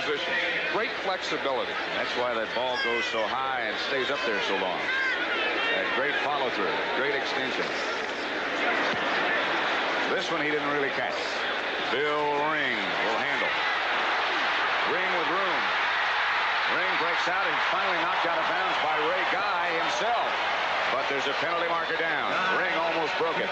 position. Great flexibility. That's why that ball goes so high and stays up there so long. Great follow-through, great extension. This one he didn't really catch. Bill Ring will handle. Ring with room. Ring breaks out and finally knocked out of bounds by Ray Guy himself. But there's a penalty marker down. Ring almost broke it.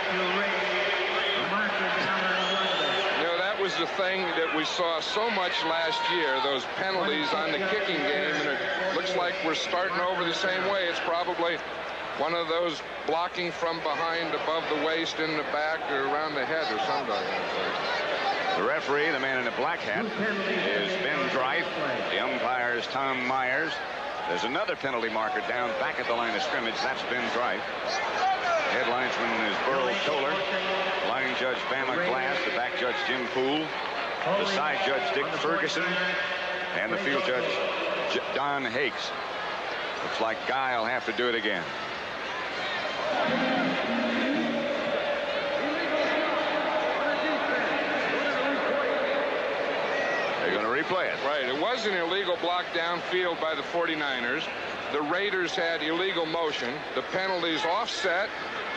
That was the thing that we saw so much last year, those penalties on the kicking game, and it looks like we're starting over the same way. It's probably one of those blocking from behind, above the waist, in the back, or around the head, or something. The referee, the man in the black hat, is Ben Dreif. The umpire is Tom Myers. There's another penalty marker down back at the line of scrimmage. That's Ben Dreif. Head linesman is Burl Toller. Line judge Bama Glass. The back judge Jim Poole. The side judge Dick Ferguson. And the field judge Don Hakes. Looks like Guy will have to do it again. They're going to replay it. Right. It was an illegal block downfield by the 49ers. The Raiders had illegal motion. The penalty's offset,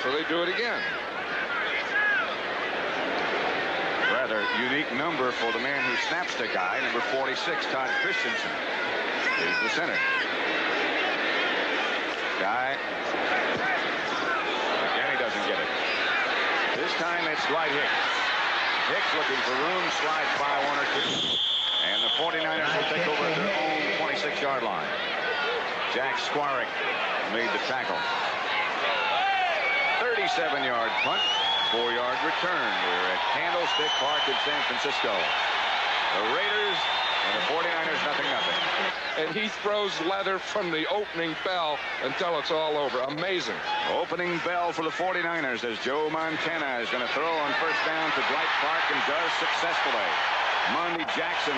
so they do it again. Rather unique number for the man who snaps the guy. Number 46, Todd Christensen, is the center. Guy. Again, he doesn't get it. This time it's Dwight Hicks. Hicks looking for room, slides by one or two. And the 49ers will take over at their own 26-yard line. Jack Squarick made the tackle. 37-yard punt, 4-yard return. We're at Candlestick Park in San Francisco. The Raiders and the 49ers, 0-0. And he throws leather from the opening bell until it's all over. Amazing. Opening bell for the 49ers as Joe Montana is going to throw on first down to Dwight Clark, and does successfully. Monty Jackson,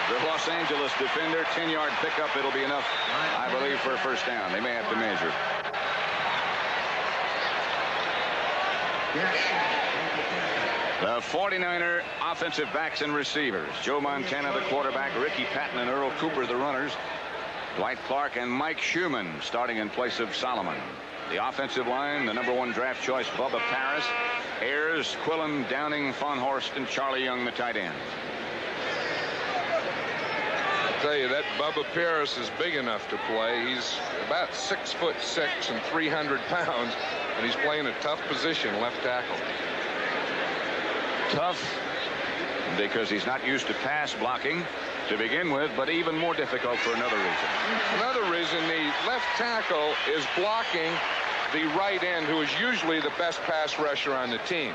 the Los Angeles defender, 10-yard pickup. It'll be enough, I believe, for a first down. They may have to measure. The 49er offensive backs and receivers. Joe Montana, the quarterback. Ricky Patton and Earl Cooper, the runners. Dwight Clark and Mike Schumann starting in place of Solomon. The offensive line, the #1 draft choice, Bubba Paris. Ayers, Quillen, Downing, Fonhorst, and Charlie Young, the tight end. I tell you, that Bubba Paris is big enough to play. He's about 6'6" and 300 pounds, and he's playing a tough position, left tackle. Tough because he's not used to pass blocking to begin with, but even more difficult for another reason. Another reason, the left tackle is blocking the right end, who is usually the best pass rusher on the team.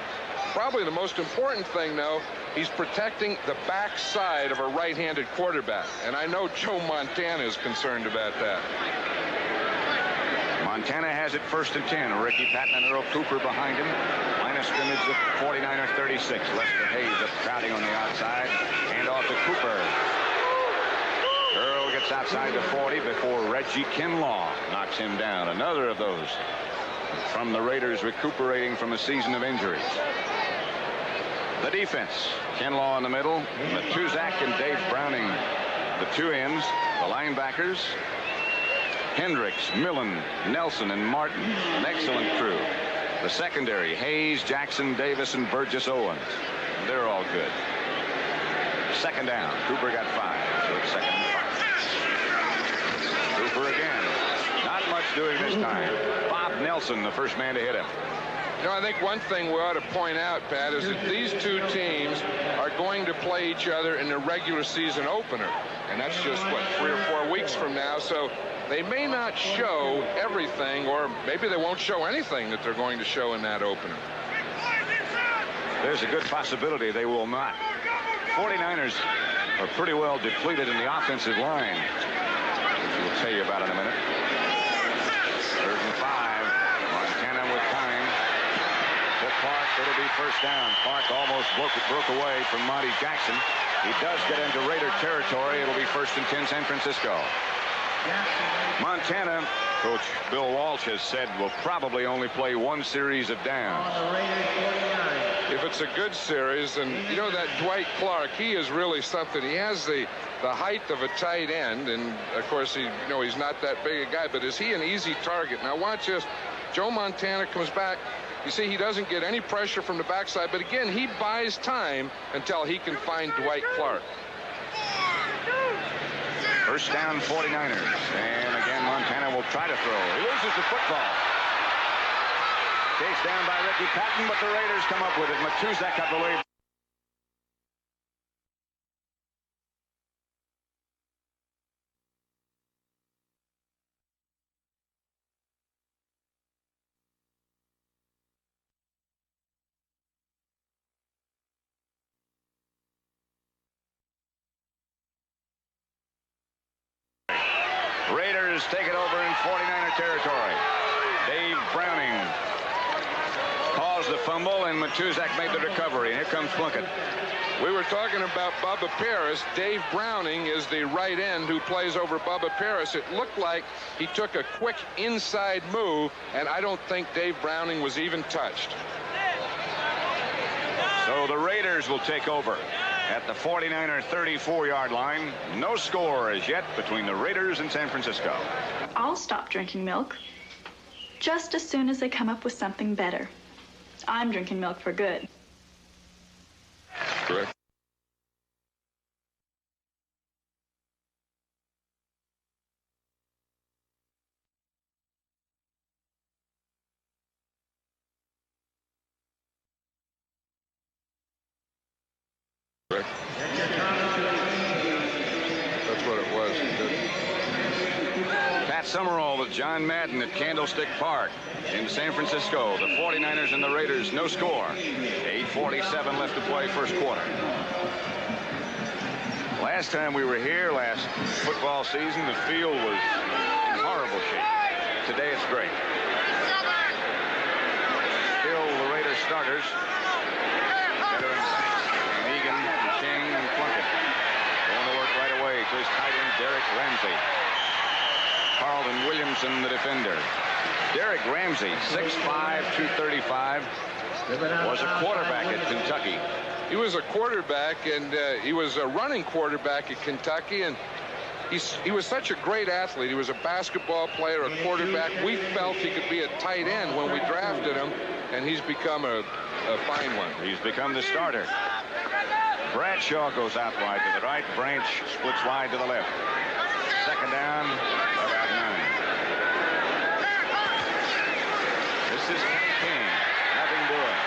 Probably the most important thing, though, he's protecting the backside of a right-handed quarterback. And I know Joe Montana is concerned about that. Montana has it 1st and 10. Ricky Patton and Earl Cooper behind him. Line of scrimmage of 49er 36. Lester Hayes up crowding on the outside. Hand off to Cooper. Earl gets outside the 40 before Reggie Kinlaw knocks him down. Another of those from the Raiders recuperating from a season of injuries. The defense. Kinlaw in the middle. Matuzak and Dave Browning, the two ends. The linebackers. Hendricks, Millen, Nelson, and Martin. An excellent crew. The secondary. Hayes, Jackson, Davis, and Burgess Owens. They're all good. Second down. Cooper got 5. So it's 2nd and 5. Cooper again. Not much doing this time. Bob Nelson, the first man to hit him. You know, I think one thing we ought to point out, Pat, is that these two teams are going to play each other in the regular season opener. And that's just, what, 3 or 4 weeks from now. So they may not show everything, or maybe they won't show anything that they're going to show in that opener. There's a good possibility they will not. 49ers are pretty well depleted in the offensive line, which we'll tell you about in a minute. 3rd and 5. Montana with time. To Clark, it'll be first down. Clark almost broke away from Monty Jackson. He does get into Raider territory. It'll be 1st and 10, San Francisco. Montana, Coach Bill Walsh has said, will probably only play 1 series of downs. if it's a good series. And you know that Dwight Clark, he is really something. He has the height of a tight end, and of course he's not that big a guy, but is he an easy target? Now watch this. Joe Montana comes back. You see, he doesn't get any pressure from the backside, but again, he buys time until he can find Dwight Clark. First down, 49ers. And again, Montana will try to throw. He loses the football. Chased down by Ricky Patton, but the Raiders come up with it. Matuzak, I believe. Raiders take it over in 49er territory. Dave Browning caused the fumble, and Matuzak made the recovery. And here comes Plunkett. We were talking about Bubba Paris. Dave Browning is the right end who plays over Bubba Paris. It looked like he took a quick inside move, and I don't think Dave Browning was even touched. So the Raiders will take over at the 49er 34-yard line. No score as yet between the Raiders and San Francisco. I'll stop drinking milk just as soon as they come up with something better. I'm drinking milk for good. Correct. That's what it was. Pat Summerall with John Madden at Candlestick Park in San Francisco. The 49ers and the Raiders, no score. 8:47 left to play, first quarter. Last time we were here, last football season, the field was in horrible shape. Today it's great. Still the Raiders starters. To his tight end, Derek Ramsey. Carlton Williamson, the defender. Derek Ramsey, 6'5", 235, was a quarterback at Kentucky. He was a quarterback, and he was a running quarterback at Kentucky, and he was such a great athlete. He was a basketball player, a quarterback. We felt he could be a tight end when we drafted him, and he's become a fine one. He's become the starter. Bradshaw goes out wide to the right. Branch splits wide to the left. Second down, about 9. This is Kenny King. Nothing doing.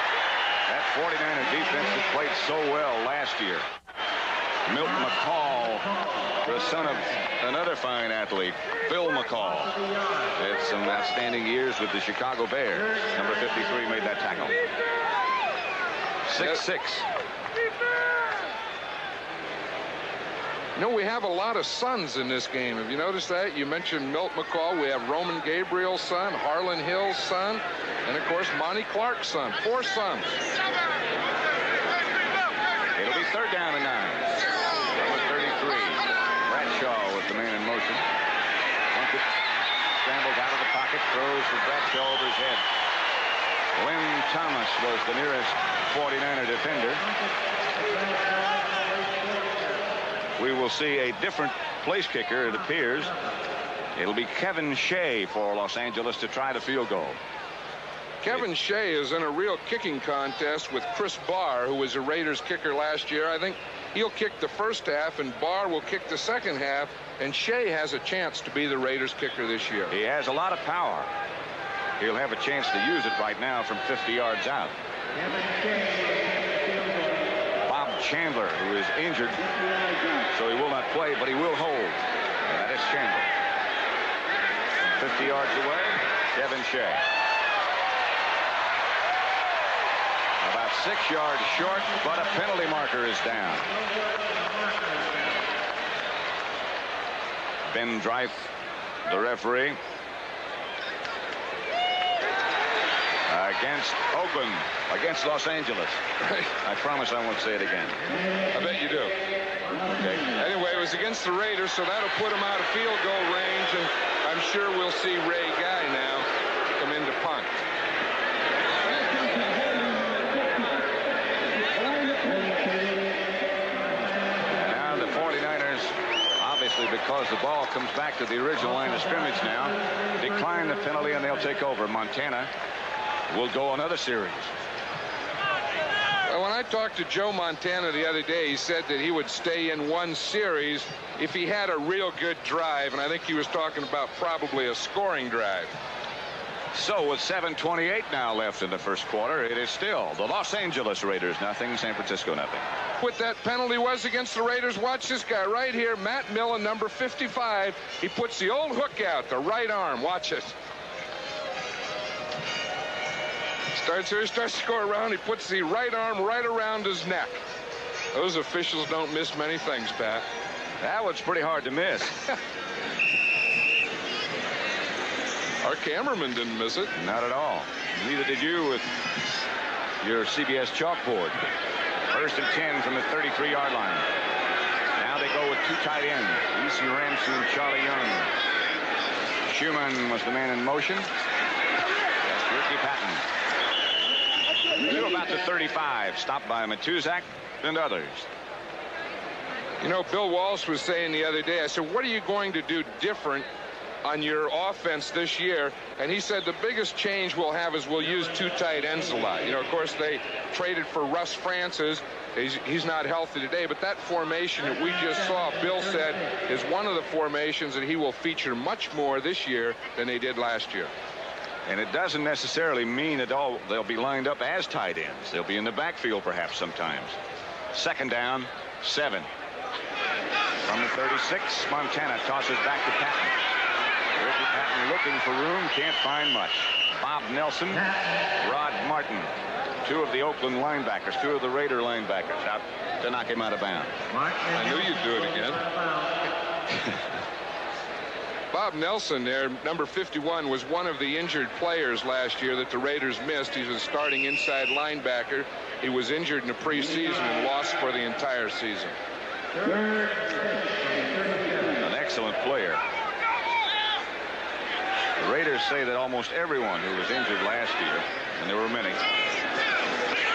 That 49er defense that played so well last year. Milt McCall, the son of another fine athlete, Phil McCall. Had some outstanding years with the Chicago Bears. Number 53 made that tackle. 6'6". You know, we have a lot of sons in this game. Have you noticed that? You mentioned Milt McCall. We have Roman Gabriel's son, Harlan Hill's son, and, of course, Monty Clark's son. 4 sons. It'll be third down and 9. Number 33. Bradshaw with the man in motion. Plunkett scrambles out of the pocket, throws for Bradshaw over his head. Lynn Thomas was the nearest 49er defender. We will see a different place kicker, it appears. It'll be Kevin Shea for Los Angeles to try the field goal. Kevin Shea is in a real kicking contest with Chris Barr, who was a Raiders kicker last year. I think he'll kick the first half, and Barr will kick the second half, and Shea has a chance to be the Raiders kicker this year. He has a lot of power. He'll have a chance to use it right now from 50 yards out. Chandler, who is injured, so he will not play, but he will hold. And that is Chandler. 50 yards away, Kevin Shea. About 6 yards short, but a penalty marker is down. Ben Dreif, the referee. Against Oakland, against Los Angeles. Right. I promise I won't say it again. I bet you do. Okay. Anyway, it was against the Raiders, so that'll put him out of field goal range, and I'm sure we'll see Ray Guy now come in to punt. obviously, because the ball comes back to the original line of scrimmage now, decline the penalty and they'll take over. Montana will go another series. Well, when I talked to Joe Montana the other day, he said that he would stay in one series if he had a real good drive, and I think he was talking about probably a scoring drive. So with 7:28 now left in the first quarter, it is still the Los Angeles Raiders nothing, San Francisco nothing. What that penalty was against the Raiders, watch this guy right here, Matt Millen, number 55. He puts the old hook out, the right arm. Watch it. Starts here, starts to go around. He puts the right arm right around his neck. Those officials don't miss many things, Pat. That was pretty hard to miss. Our cameraman didn't miss it. Not at all. Neither did you with your CBS chalkboard. First and 10 from the 33-yard line. Now they go with two tight ends, Easton Ramsey and Charlie Young. Schumann was the man in motion. That's Ricky Patton. To about the 35, stopped by Matuzak and others. You know, Bill Walsh was saying the other day, I said, what are you going to do different on your offense this year? And he said the biggest change we'll have is we'll use two tight ends a lot. You know, of course, they traded for Russ Francis. He's not healthy today, but that formation that we just saw, Bill said, is one of the formations that he will feature much more this year than they did last year. And it doesn't necessarily mean that they'll be lined up as tight ends. They'll be in the backfield perhaps sometimes. Second down, 7. From the 36, Montana tosses back to Patton. Ricky Patton looking for room, can't find much. Bob Nelson, Rod Martin, two of the Oakland linebackers, two of the Raider linebackers out to knock him out of bounds. I knew you'd do it again. Bob Nelson there, number 51, was one of the injured players last year that the Raiders missed. He's a starting inside linebacker. He was injured in the preseason and lost for the entire season. An excellent player. The Raiders say that almost everyone who was injured last year, and there were many,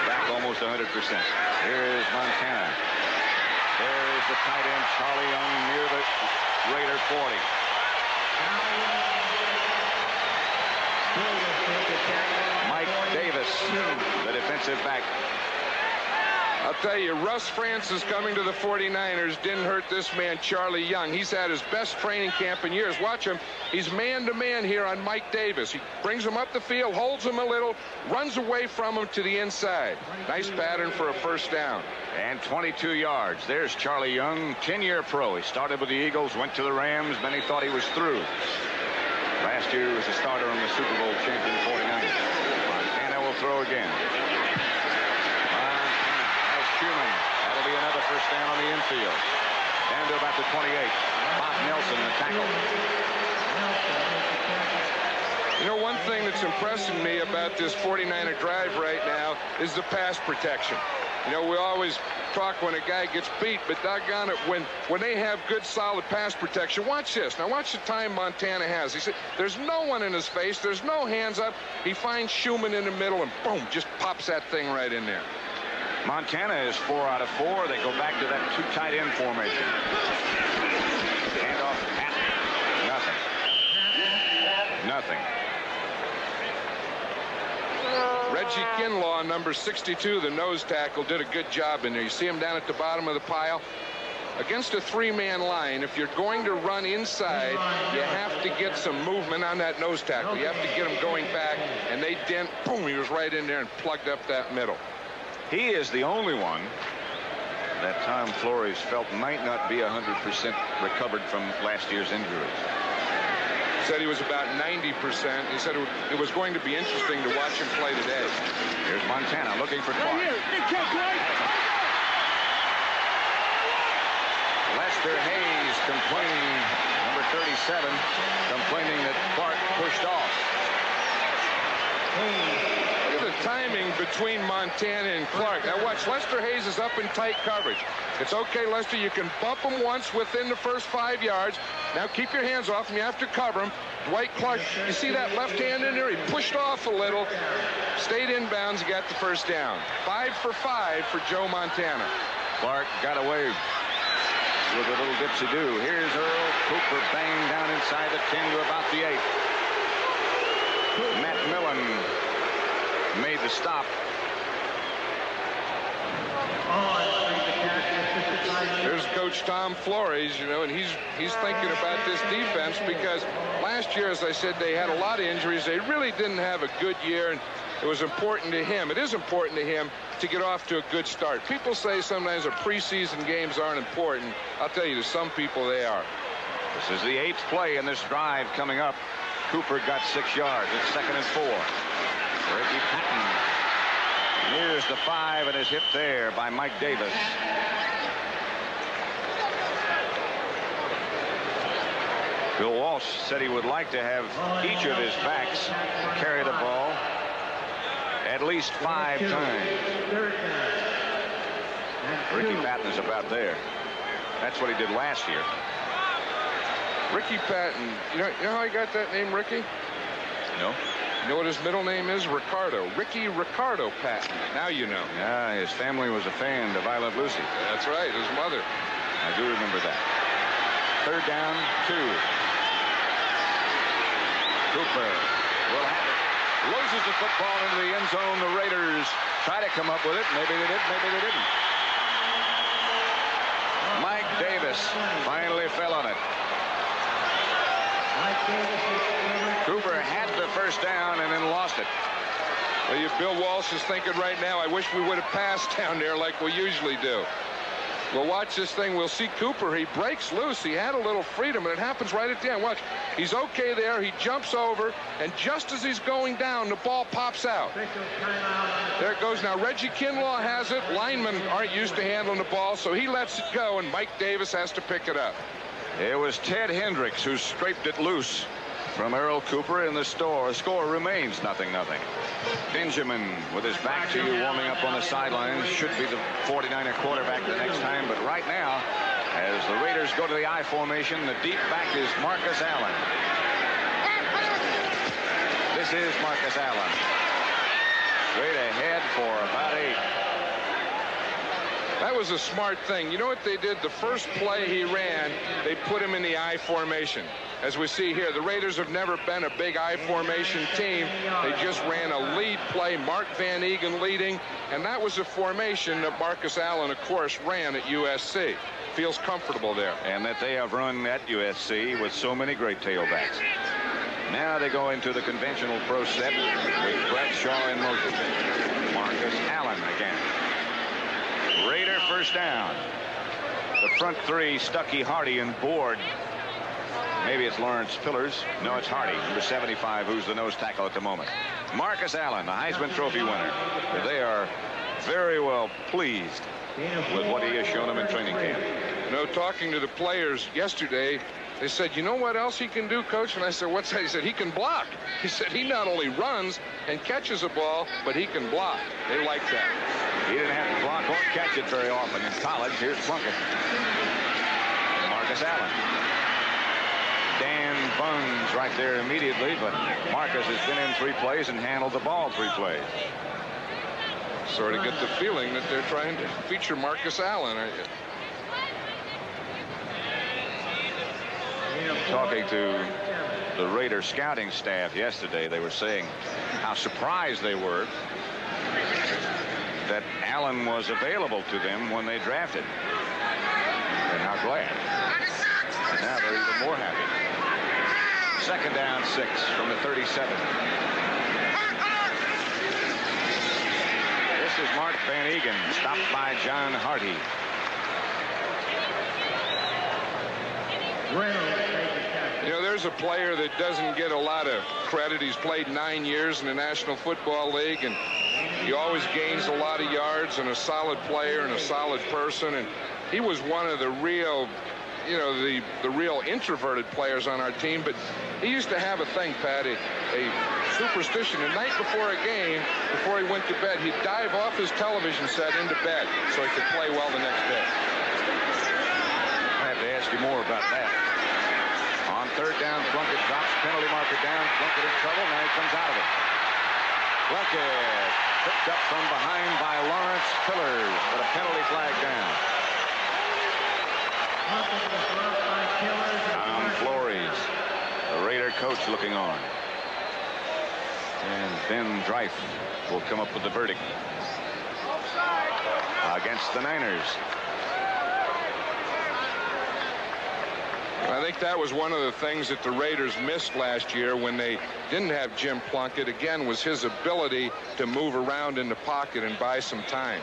back almost 100%. Here is Montana. There is the tight end, Charlie Young, near the Raider 40. Mike Davis, the defensive back. I'll tell you, Russ Francis coming to the 49ers didn't hurt this man, Charlie Young. He's had his best training camp in years. Watch him. He's man-to-man here on Mike Davis. He brings him up the field, holds him a little, runs away from him to the inside. Nice pattern for a first down. And 22 yards. There's Charlie Young, 10-year pro. He started with the Eagles, went to the Rams, many thought he was through. Last year he was a starter on the Super Bowl champion 49ers. Montana will throw again. Montana has Schumann. That'll be another first down on the infield. Down to about the 28. Bob Nelson, the tackle. You know, one thing that's impressing me about this 49er drive right now is the pass protection. You know, we always talk when a guy gets beat, but doggone it, when they have good, solid pass protection. Watch this. Now, watch the time Montana has. He said, there's no one in his face. There's no hands up. He finds Schumann in the middle, and boom, just pops that thing right in there. Montana is 4 out of 4. They go back to that two tight end formation. Hand off to Patton. Nothing. Reggie Kinlaw, number 62, the nose tackle, did a good job in there. You see him down at the bottom of the pile. Against a three-man line, if you're going to run inside, you have to get some movement on that nose tackle. You have to get him going back, and they didn't. Boom, he was right in there and plugged up that middle. He is the only one that Tom Flores felt might not be 100% recovered from last year's injuries. Said he was about 90%. He said it was going to be interesting to watch him play today. Here's Montana looking for Clark. Lester Hayes complaining, number 37, complaining that Clark pushed off. Look at the timing between Montana and Clark. Now watch, Lester Hayes is up in tight coverage. It's okay, Lester, you can bump him once within the first 5 yards. Now keep your hands off him. You have to cover him. Dwight Clark, you see that left hand in there? He pushed off a little, stayed inbounds, got the first down. 5 for 5 for Joe Montana. Clark got away with a little dipsy-do. Here's Earl Cooper banged down inside the 10 to about the 8. Matt Millen made the stop. There's Coach Tom Flores, you know, and he's thinking about this defense because last year, as I said, they had a lot of injuries. They really didn't have a good year, and it was important to him. It is important to him to get off to a good start. People say sometimes the preseason games aren't important. I'll tell you, to some people they are. This is the 8th play in this drive coming up. Cooper got 6 yards. It's 2nd and 4. Ricky Patton. Here's the 5 and is hit there by Mike Davis. Bill Walsh said he would like to have each of his backs carry the ball at least 5 times. Ricky Patton is about there. That's what he did last year. Ricky Patton, you know how I got that name, Ricky? No. You know what his middle name is? Ricardo. Ricky Ricardo Patton. Now you know. Yeah, his family was a fan of I Love Lucy. That's right, his mother. I do remember that. 3rd down, 2. Cooper will have it. Loses the football into the end zone. The Raiders try to come up with it. Maybe they did, maybe they didn't. Mike Davis finally fell on it. Cooper had the 1st down and then lost it. Well, Bill Walsh is thinking right now, I wish we would have passed down there like we usually do. Well, watch this thing. We'll see Cooper. He breaks loose. He had a little freedom, and it happens right at the end. Watch. He's okay there. He jumps over, and just as he's going down, the ball pops out. There it goes. Now, Reggie Kinlaw has it. Linemen aren't used to handling the ball, so he lets it go, and Mike Davis has to pick it up. It was Ted Hendricks who scraped it loose from Earl Cooper, and the score remains 0-0. Benjamin, with his back to you, warming up on the sidelines, should be the 49er quarterback the next time, but right now, as the Raiders go to the I formation, the deep back is Marcus Allen. This is Marcus Allen. Straight ahead for about 8. That was a smart thing. You know what they did? The first play he ran, they put him in the I formation. As we see here, the Raiders have never been a big I formation team. They just ran a lead play, Mark Van Eegen leading, and that was a formation that Marcus Allen, of course, ran at USC. Feels comfortable there. And that they have run at USC with so many great tailbacks. Now they go into the conventional pro set with Brett Shaw in motion. Marcus Allen again. Raider 1st down. The front 3, Stuckey, Hardy, and Board. Maybe it's Lawrence Pillars. No, it's Hardy, number 75, who's the nose tackle at the moment. Marcus Allen, the Heisman Trophy winner. They are very well pleased with what he has shown them in training camp. You know, talking to the players yesterday, they said, you know what else he can do, Coach? And I said, what's that? He said, he can block. He said, he not only runs and catches a ball, but he can block. They like that. He didn't have to block or catch it very often in college. Here's Plunkett. Marcus Allen. Dan Buns right there immediately, but Marcus has been in 3 plays and handled the ball 3 plays. Sort of get the feeling that they're trying to feature Marcus Allen, aren't you? Talking to the Raider scouting staff yesterday, they were saying how surprised they were that Allen was available to them when they drafted. And how glad. And now they're even more happy. 2nd down, 6 from the 37. This is Mark Van Eegen, stopped by John Hardy. You know, there's a player that doesn't get a lot of credit. He's played 9 years in the National Football League, and he always gains a lot of yards, and a solid player and a solid person. And he was one of the real, you know, the real introverted players on our team. But he used to have a thing, Pat, a superstition. The night before a game, before he went to bed, he'd dive off his television set into bed so he could play well the next day. I have to ask you more about that. On 3rd down, Plunkett drops penalty marker down. Plunkett in trouble. Now he comes out of it. Plunkett picked up from behind by Lawrence Pillars, but a penalty flag down. Tom Flores, the Raider coach, looking on. And Ben Dreif will come up with the verdict against the Niners. I think that was one of the things that the Raiders missed last year when they didn't have Jim Plunkett. Again, was his ability to move around in the pocket and buy some time.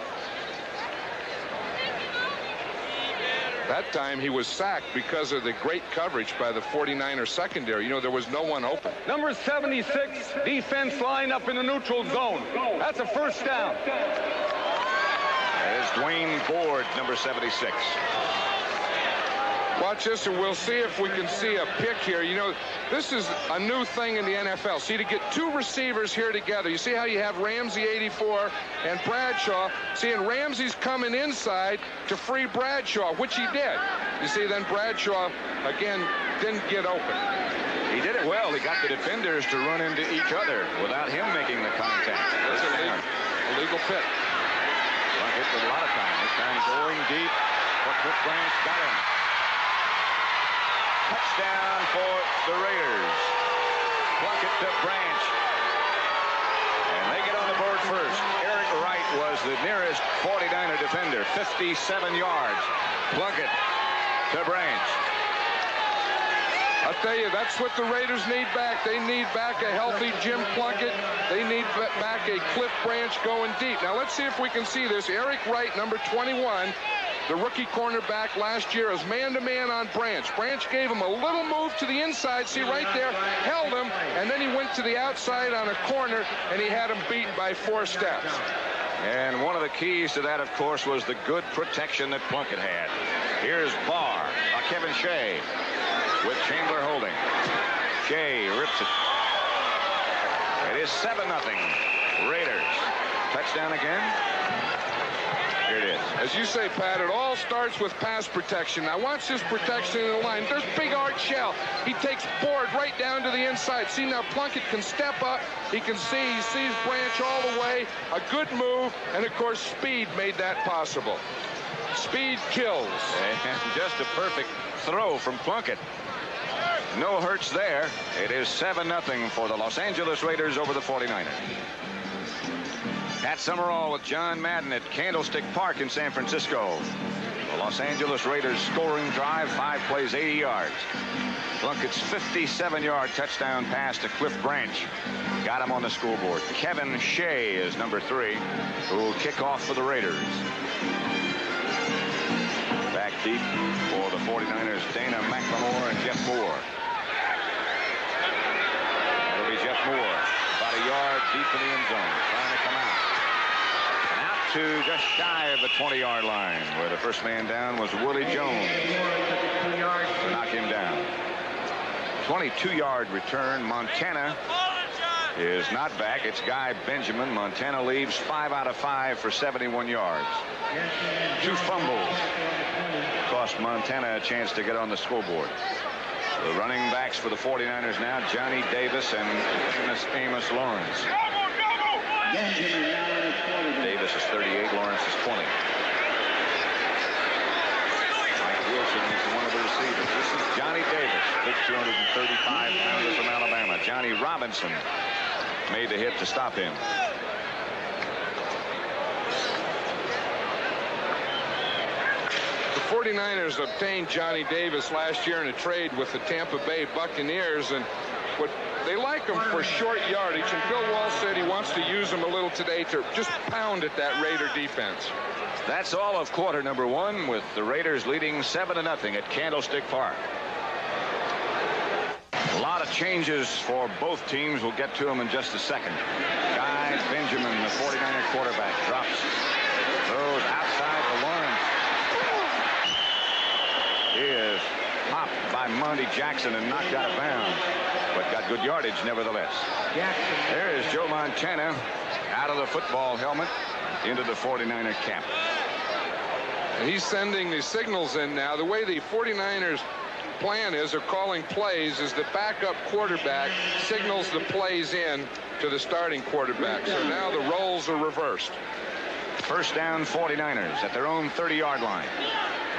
That time he was sacked because of the great coverage by the 49er secondary. You know, there was no one open. Number 76, defense line up in the neutral zone. That's a first down. There's Dwayne Board, number 76. Watch this, and we'll see if we can see a pick here. You know, this is a new thing in the NFL. See, to get two receivers here together, you see how you have Ramsey 84 and Bradshaw. See, and Ramsey's coming inside to free Bradshaw, which he did. You see, then Bradshaw, again, didn't get open. He did it well. He got the defenders to run into each other without him making the contact. That's a illegal pick. Plunkett with a lot of time. This time going deep, but Cliff Branch got him. Touchdown for the Raiders. Plunkett to Branch. And they get on the board first. Eric Wright was the nearest 49er defender, 57 yards. Plunkett to Branch. I'll tell you, that's what the Raiders need back. They need back a healthy Jim Plunkett. They need back a Cliff Branch going deep. Now, let's see if we can see this. Eric Wright, number 21, the rookie cornerback last year, is man-to-man on Branch. Branch gave him a little move to the inside. See, right there, held him, and then he went to the outside on a corner, and he had him beat by 4 steps. And one of the keys to that, of course, was the good protection that Plunkett had. Here's Barr, Kevin Shea, with Chandler holding. Shea rips it. It is 7-0. Raiders. Touchdown again. Here it is. As you say, Pat, it all starts with pass protection. Now watch this protection in the line. There's big Art Shell. He takes Board right down to the inside. See, now Plunkett can step up. He can see. He sees Branch all the way. A good move. And, of course, speed made that possible. Speed kills. And just a perfect throw from Plunkett. No hurts there. It is 7-0 for the Los Angeles Raiders over the 49ers. At Summerall with John Madden at Candlestick Park in San Francisco. The Los Angeles Raiders scoring drive, 5 plays, 80 yards. Plunkett's 57-yard touchdown pass to Cliff Branch got him on the scoreboard. Kevin Shea is number 3, who will kick off for the Raiders. Back deep for the 49ers, Dana McLemore and Jeff Moore. It'll be Jeff Moore, about a yard deep in the end zone, trying to come out. And out to just shy of the 20-yard line, where the first man down was Willie Jones to knock him down. 22-yard return. Montana is not back. It's Guy Benjamin. Montana leaves 5 out of 5 for 71 yards. 2 fumbles cost Montana a chance to get on the scoreboard. The running backs for the 49ers now, Johnny Davis and Amos Lawrence. Davis is 38, Lawrence is 20. Mike Wilson is one of the receivers. This is Johnny Davis, big 235-pounder from Alabama. Johnny Robinson made the hit to stop him. The 49ers obtained Johnny Davis last year in a trade with the Tampa Bay Buccaneers, and what they like him for short yardage, and Bill Walsh said he wants to use him a little today to just pound at that Raider defense. That's all of quarter number 1, with the Raiders leading 7-0 at Candlestick Park. A lot of changes for both teams. We'll get to them in just a second. Guy Benjamin, the 49er quarterback, drops, throws outside to Lawrence. He is popped by Monty Jackson and knocked out of bounds, but got good yardage nevertheless. There is Joe Montana out of the football helmet into the 49er cap. And he's sending the signals in now. The way the 49ers plan is, or calling plays, is the backup quarterback signals the plays in to the starting quarterback. So now the roles are reversed. First down 49ers at their own 30-yard line.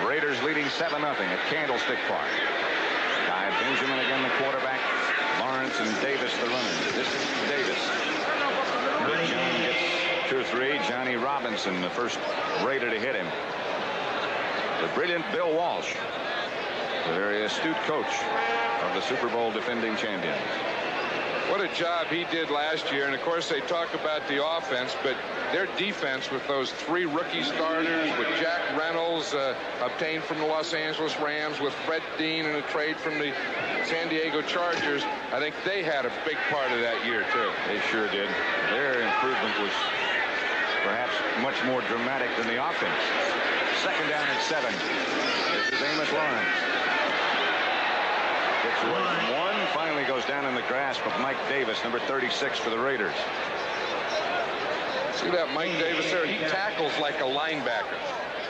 Raiders leading 7-0 at Candlestick Park. Guy Benjamin again the quarterback. Lawrence and Davis the runners. This is Davis. Big John gets 2 or 3. Johnny Robinson, the first Raider to hit him. The brilliant Bill Walsh, the very astute coach of the Super Bowl defending champions. What a job he did last year. And of course they talk about the offense, but their defense with those 3 rookie starters, with Jack Reynolds obtained from the Los Angeles Rams, with Fred Dean in a trade from the San Diego Chargers, I think they had a big part of that year too. They sure did. Their improvement was perhaps much more dramatic than the offense. Second down and 7. This is Amos Lawrence. Gets away from 1. Finally goes down in the grasp of Mike Davis, number 36 for the Raiders. See that Mike Davis there? He tackles like a linebacker.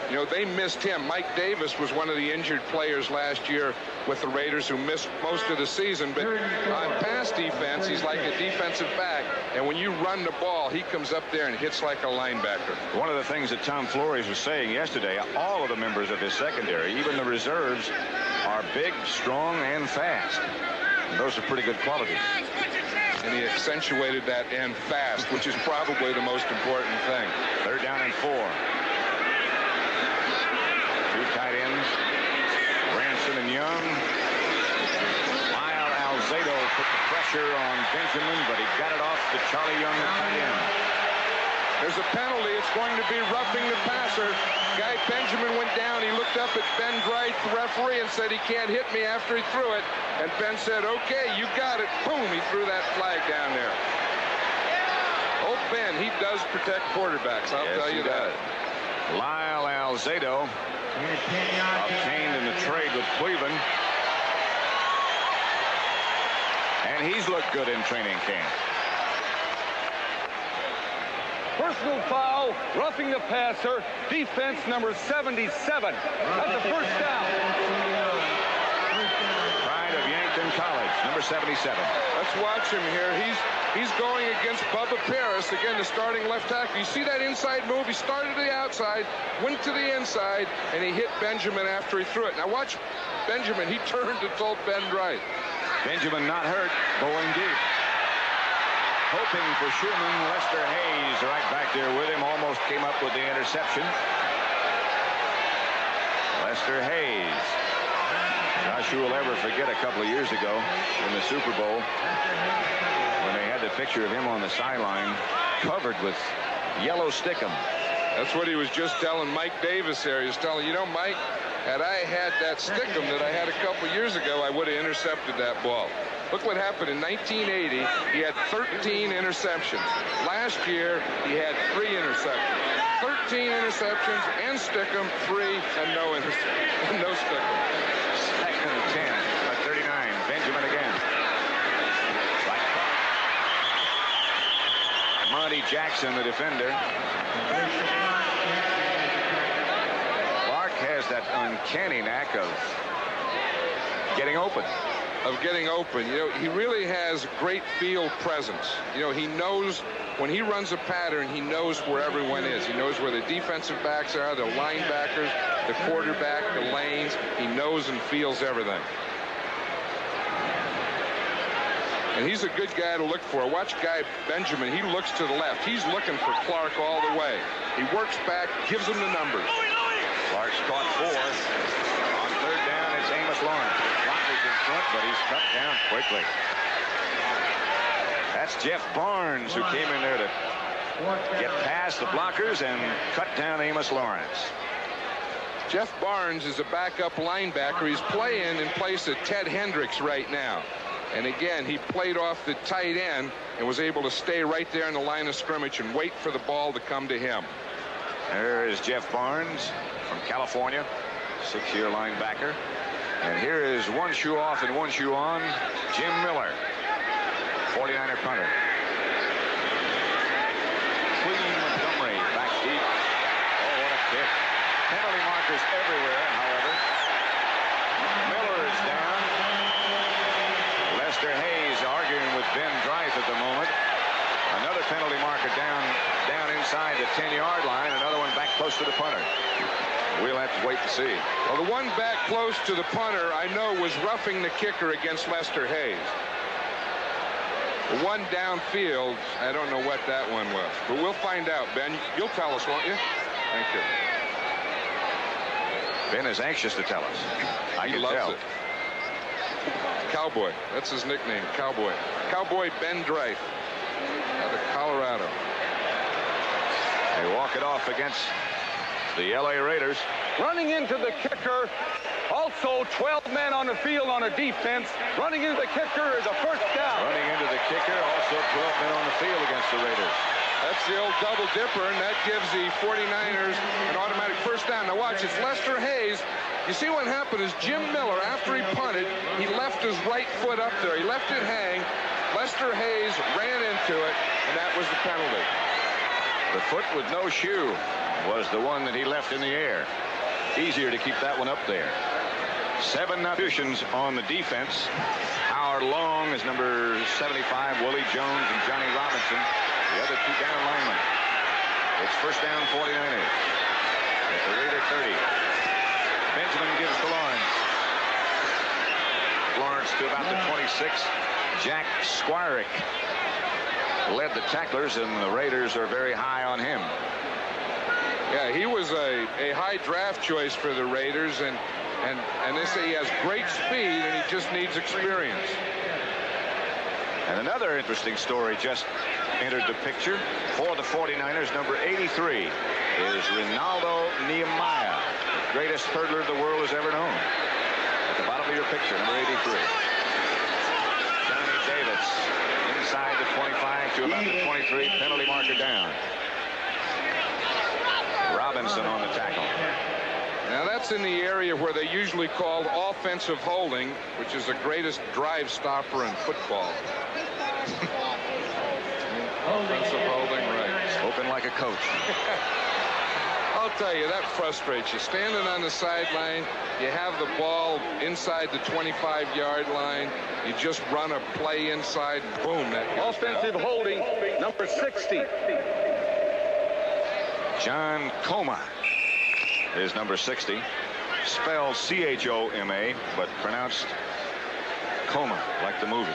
You know, they missed him. Mike Davis was one of the injured players last year with the Raiders who missed most of the season. But on pass defense, he's like a defensive back. And when you run the ball, he comes up there and hits like a linebacker. One of the things that Tom Flores was saying yesterday, all of the members of his secondary, even the reserves, are big, strong, and fast. And those are pretty good qualities. And he accentuated that and fast, which is probably the most important thing. Third down and 4. 2 tight ends, Ransom and Young. Lyle Alzado put the pressure on Benjamin, but he got it off to Charlie Young, the tight end. There's a penalty. It's going to be roughing the passer. Guy Benjamin went down. He looked up at Ben Dright, the referee, and said he can't hit me after he threw it. And Ben said, okay, you got it. Boom, he threw that flag down there. Oh, Ben, he does protect quarterbacks. I'll tell you that. Lyle Alzado obtained in the trade with Cleveland. And he's looked good in training camp. Personal foul, roughing the passer, defense number 77. That's a first down. Pride of Yankton College, number 77. Let's watch him here. He's going against Bubba Paris, again, the starting left tackle. You see that inside move? He started to the outside, went to the inside, and he hit Benjamin after he threw it. Now watch Benjamin. He turned and told Ben Dright. Benjamin not hurt, going deep. Hoping for Schumann, Lester Hayes right back there with him, almost came up with the interception. Lester Hayes. Joshua will ever forget a couple of years ago in the Super Bowl when they had the picture of him on the sideline covered with yellow stickum. That's what he was just telling Mike Davis there. He was telling, you know, Mike, had I had that stickum that I had a couple years ago, I would have intercepted that ball. Look what happened in 1980. He had 13 interceptions. Last year, he had 3 interceptions. 13 interceptions and stickum, 3 and no stickum. Second and 10 at 39. Benjamin again. Right. Monty Jackson, the defender. Clark has that uncanny knack of getting open. You know, he really has great field presence. You know, he knows when he runs a pattern, he knows where everyone is. He knows where the defensive backs are, the linebackers, the quarterback, the lanes. He knows and feels everything. And he's a good guy to look for. Watch Guy Benjamin. He looks to the left. He's looking for Clark all the way. He works back, gives him the numbers. Clark's caught 4. On third down, it's Amos Lawrence. In front, but he's cut down quickly. That's Jeff Barnes who came in there to get past the blockers and cut down Amos Lawrence. Jeff Barnes is a backup linebacker. He's playing in place of Ted Hendricks right now. And again, he played off the tight end and was able to stay right there in the line of scrimmage and wait for the ball to come to him. There is Jeff Barnes from California, 6-year linebacker. And here is one shoe off and one shoe on, Jim Miller, 49er punter. Clean Montgomery back deep. Oh, what a kick. Penalty markers everywhere, however. Miller is down. Lester Hayes arguing with Ben Dright at the moment. Another penalty marker down inside the 10-yard line. Another one back close to the punter. We'll have to wait to see. Well, the one back close to the punter, I know, was roughing the kicker against Lester Hayes. The one downfield, I don't know what that one was. But we'll find out, Ben. You'll tell us, won't you? Thank you. Ben is anxious to tell us. I can tell. It. Cowboy. That's his nickname, Cowboy. Cowboy Ben Dreif out of Colorado. They walk it off against the LA Raiders. Running into the kicker. Also 12 men on the field on a defense. Running into the kicker is a first down. Running into the kicker. Also 12 men on the field against the Raiders. That's the old double dipper, and that gives the 49ers an automatic first down. Now watch, it's Lester Hayes. You see what happened is Jim Miller, after he punted, he left his right foot up there. He left it hang. Lester Hayes ran into it, and that was the penalty. The foot with no shoe was the one that he left in the air. Easier to keep that one up there. 7 substitutions on the defense. Howard Long is number 75, Willie Jones and Johnny Robinson, the other 2 down linemen. It's first down 49ers at the Raider 30. Benjamin gives to Lawrence. Lawrence to about the 26. Jack Squirick led the tacklers, and the Raiders are very high on him. Yeah, he was a high draft choice for the Raiders, and they say he has great speed and he just needs experience. And another interesting story just entered the picture for the 49ers. Number 83 is Ronaldo Nehemiah, the greatest hurdler the world has ever known. At the bottom of your picture, number 83. Johnny Davis inside the 25 to about the 23, penalty marker down. Robinson on the tackle. Now that's in the area where they usually call offensive holding, which is the greatest drive stopper in football. Offensive holding, right. Spoken like a coach. I'll tell you, that frustrates you. Standing on the sideline, you have the ball inside the 25-yard line. You just run a play inside, boom. That offensive holding, number 60. John Coma is number 60. Spelled C-H-O-M-A, but pronounced Coma, like the movie.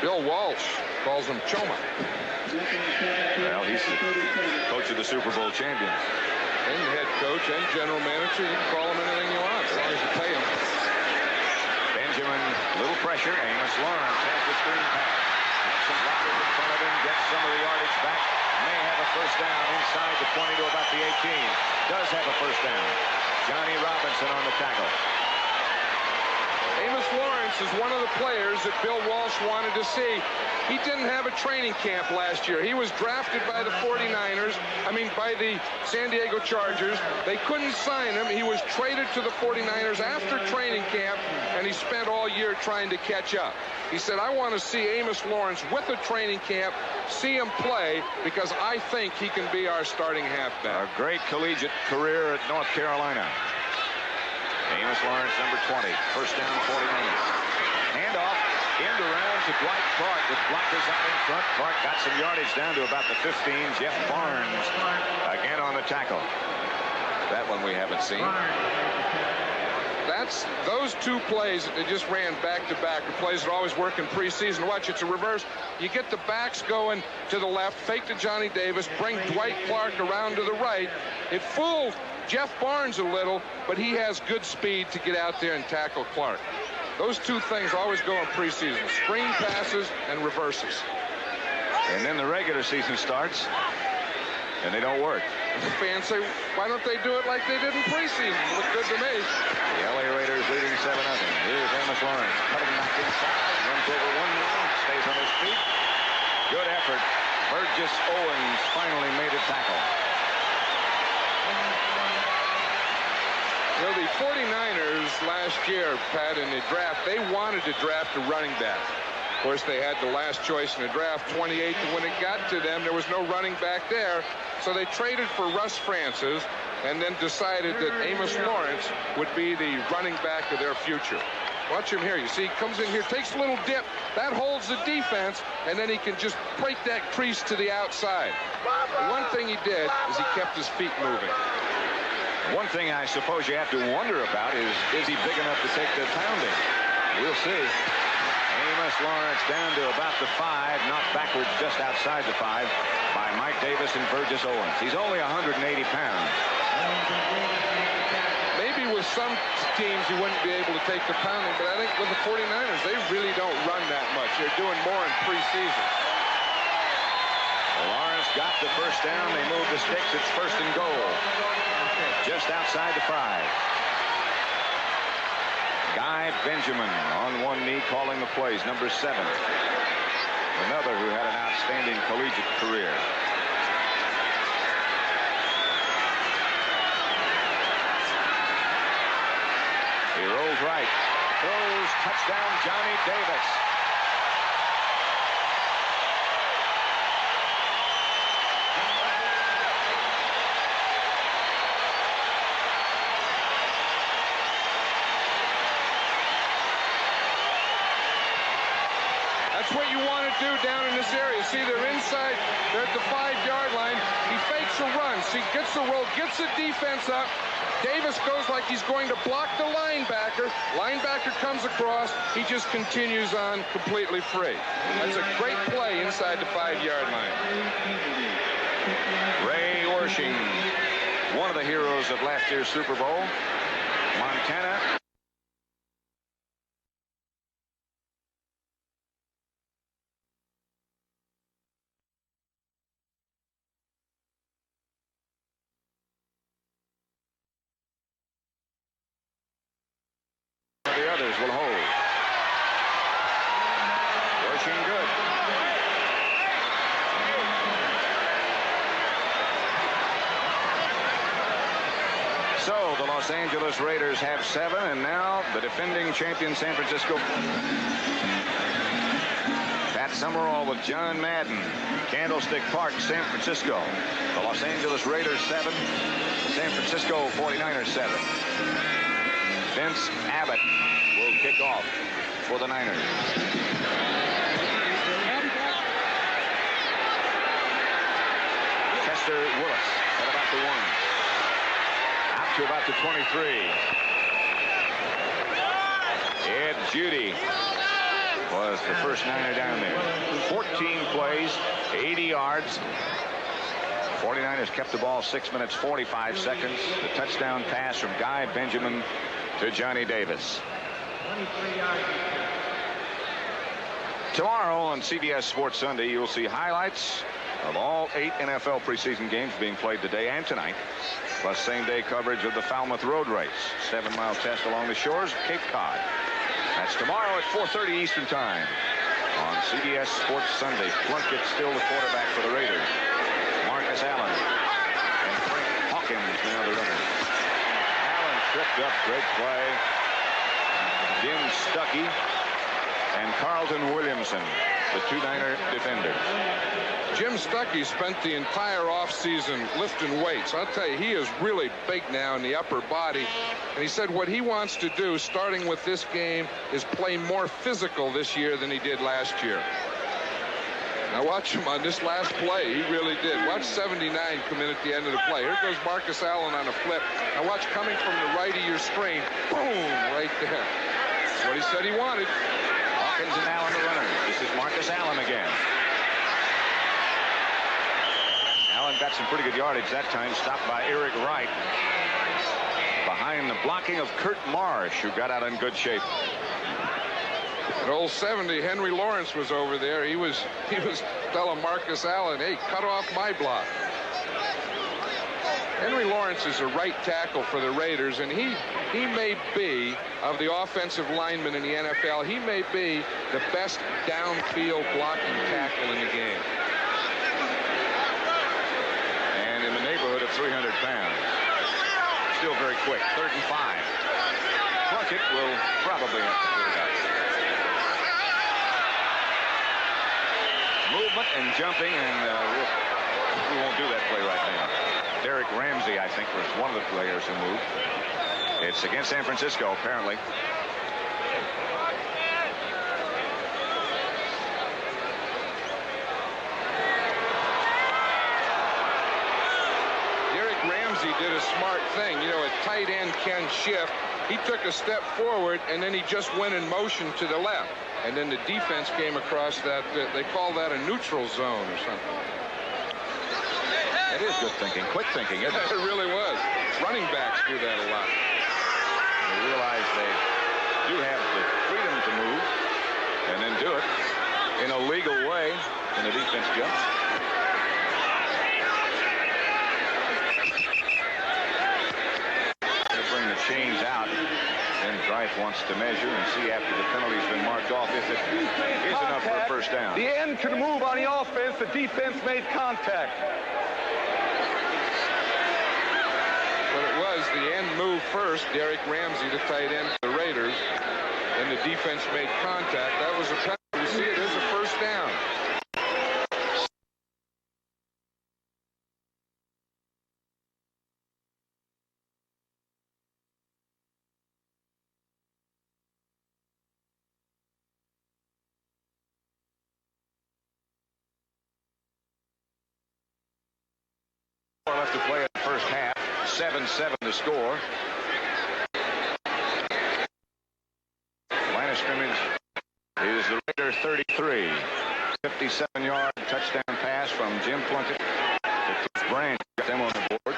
Bill Walsh calls him Choma. Well, he's the coach of the Super Bowl champions. And head coach and general manager. You can call him anything you want, as long as you pay him. Benjamin, little pressure. Amos Lawrence has the screen pass. Some blockers in front of him. Gets some of the yardage back. May have a first down inside the 20 to about the 18. Does have a first down. Johnny Robinson on the tackle. Amos Lawrence is one of the players that Bill Walsh wanted to see. He didn't have a training camp last year. He was drafted by the 49ers, by the San Diego Chargers. They couldn't sign him. He was traded to the 49ers after training camp, and he spent all year trying to catch up. He said, I want to see Amos Lawrence with a training camp, see him play, because I think he can be our starting halfback. A great collegiate career at North Carolina. Amos Lawrence, number 20. First down, 49ers. Handoff, end around to Dwight Clark with blockers out in front. Clark got some yardage down to about the 15. Jeff Barnes again on the tackle. That one we haven't seen. That's those 2 plays that they just ran back-to-back are plays that always work in preseason. Watch, it's a reverse. You get the backs going to the left, fake to Johnny Davis, bring Dwight Clark around to the right. It fooled Jeff Barnes a little, but he has good speed to get out there and tackle Clark. Those 2 things always go in preseason: screen passes and reverses. And then the regular season starts, and they don't work. Fans say, why don't they do it like they did in preseason? Look good to me. The LA Raiders leading 7-0. Here's Amos Lawrence cutting back inside, runs over 1 man, stays on his feet. Good effort. Burgess Owens finally made a tackle. You know, the 49ers last year, Pat, in the draft, they wanted to draft a running back. Of course, they had the last choice in the draft, 28th. When it got to them, there was no running back there. So they traded for Russ Francis and then decided that Amos Lawrence would be the running back of their future. Watch him here. You see, he comes in here, takes a little dip. That holds the defense, and then he can just break that crease to the outside. The one thing he did is he kept his feet moving. One thing I suppose you have to wonder about is he big enough to take the pounding? We'll see. Amos Lawrence down to about the 5, knocked backwards just outside the 5 by Mike Davis and Burgess Owens. He's only 180 pounds. Maybe with some teams he wouldn't be able to take the pounding, but I think with the 49ers, they really don't run that much. They're doing more in preseason. Lawrence got the first down. They move the sticks. It's 1st and goal. Just outside the 5. Guy Benjamin on one knee calling the plays, number 7. Another who had an outstanding collegiate career. He rolls right. Throws, touchdown, Johnny Davis. That's what you want to do down in this area. See, they're inside. They're at the 5-yard line. He fakes a run. See, gets the roll, gets the defense up. Davis goes like he's going to block the linebacker. Linebacker comes across. He just continues on completely free. That's a great play inside the 5-yard line. Ray Orshing, one of the heroes of last year's Super Bowl. Montana. The others will hold. Orshing good. So the Los Angeles Raiders have 7, and now the defending champion San Francisco. Pat Summerall with John Madden. Candlestick Park, San Francisco. The Los Angeles Raiders 7, San Francisco 49ers 7. Vince Abbott will kick off for the Niners. Chester Willis at about the 1. Out to about the 23. Ed Judy was the first Niner down there. 14 plays, 80 yards. 49ers kept the ball 6 minutes, 45 seconds. The touchdown pass from Guy Benjamin to Johnny Davis. Tomorrow on CBS Sports Sunday, you'll see highlights of all 8 NFL preseason games being played today and tonight, plus same-day coverage of the Falmouth Road Race, 7-mile test along the shores of Cape Cod. That's tomorrow at 4:30 Eastern Time on CBS Sports Sunday. Plunkett still the quarterback for the Raiders. Marcus Allen and Frank Hawkins now the runner. Allen tripped up, great play. Jim Stuckey and Carlton Williamson, the 2 Niner defenders. Jim Stuckey spent the entire offseason lifting weights. I'll tell you, he is really big now in the upper body. And he said what he wants to do, starting with this game, is play more physical this year than he did last year. Now watch him on this last play. He really did. Watch 79 come in at the end of the play. Here goes Marcus Allen on a flip. Now watch coming from the right of your screen. Boom, right there. That's what he said he wanted. Hawkins and Allen the runners. This is Marcus Allen again. Allen got some pretty good yardage that time, stopped by Eric Wright. Behind the blocking of Kurt Marsh, who got out in good shape. At old 70, Henry Lawrence was over there. He was telling Marcus Allen, hey, cut off my block. Henry Lawrence is a right tackle for the Raiders, and he may be, of the offensive linemen in the NFL, he may be the best downfield blocking tackle in the game. And in the neighborhood of 300 pounds. Still very quick. 3rd and 5. Plunkett will probably have to put it up. Movement and jumping, and we won't do that play right now. Derek Ramsey, I think, was one of the players who moved. It's against San Francisco, apparently. Ramsey did a smart thing. You know, a tight end can shift. He took a step forward, and then he just went in motion to the left. And then the defense came across that, they call that a neutral zone or something. It is good thinking, quick thinking, isn't it? It really was. Running backs do that a lot. They realize they do have the freedom to move and then do it in a legal way when the defense jumps. They bring the chains out. Then Drive wants to measure and see after the penalty's been marked off if it is enough for a first down. The end can move on the offense. The defense made contact. But it was the end move first. Derek Ramsey, the tight end for the Raiders. And the defense made contact. That was a penalty. You see, it is a first down. Left to play in the first half. 7-7 to score. Line of scrimmage is the Raider 33. 57-yard touchdown pass from Jim Plunkett to Cliff Branch. Got them on the board.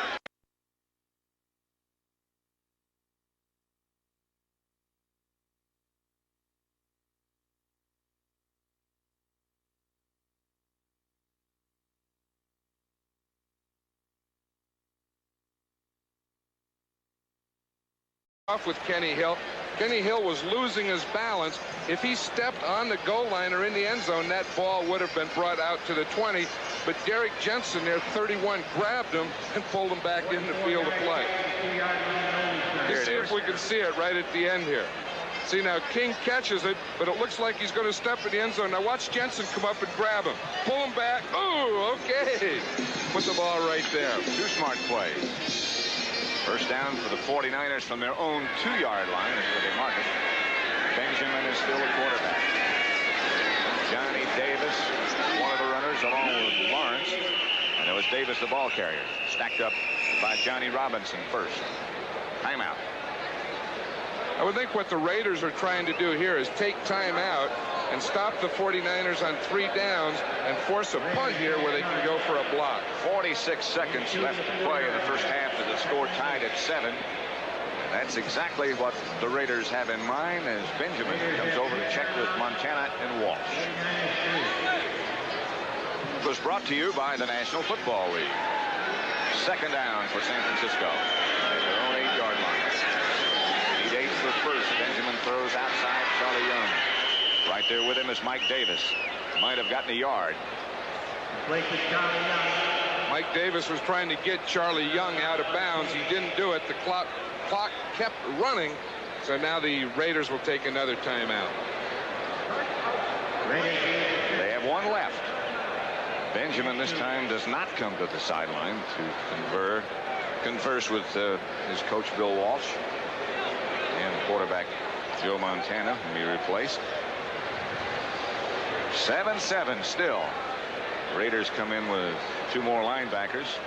Off with Kenny Hill. Kenny Hill was losing his balance. If he stepped on the goal line or in the end zone, that ball would have been brought out to the 20. But Derek Jensen there, 31, grabbed him and pulled him back in the field of play. Let's see if we can see it right at the end here. See, now King catches it, but it looks like he's going to step in the end zone. Now watch Jensen come up and grab him. Pull him back. Ooh, okay. Put the ball right there. Two smart plays. First down for the 49ers from their own 2-yard line is where they mark it. Benjamin is still a quarterback. Johnny Davis, one of the runners, along with Lawrence. And it was Davis, the ball carrier. Stacked up by Johnny Robinson first. Timeout. I would think what the Raiders are trying to do here is take time out and stop the 49ers on 3 downs and force a punt here where they can go for a block. 46 seconds left to play in the first half with the score tied at 7. That's exactly what the Raiders have in mind as Benjamin comes over to check with Montana and Walsh. It was brought to you by the National Football League. Second down for San Francisco at their own 8-yard line. Need 8 for first. Benjamin throws outside Charlie Young. Right there with him is Mike Davis. Might have gotten a yard. Mike Davis was trying to get Charlie Young out of bounds. He didn't do it. The clock kept running. So now the Raiders will take another timeout. They have 1 left. Benjamin this time does not come to the sideline to converse with his coach Bill Walsh and quarterback Joe Montana, whom he replaced. 7-7 still. Raiders come in with 2 more linebackers.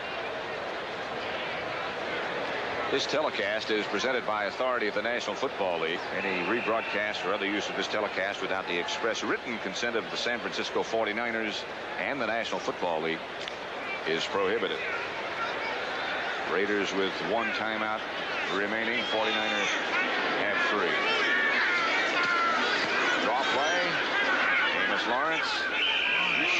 This telecast is presented by authority of the National Football League. Any rebroadcast or other use of this telecast without the express written consent of the San Francisco 49ers and the National Football League is prohibited. Raiders with 1 timeout remaining. 49ers have 3. Draw play. Amos Lawrence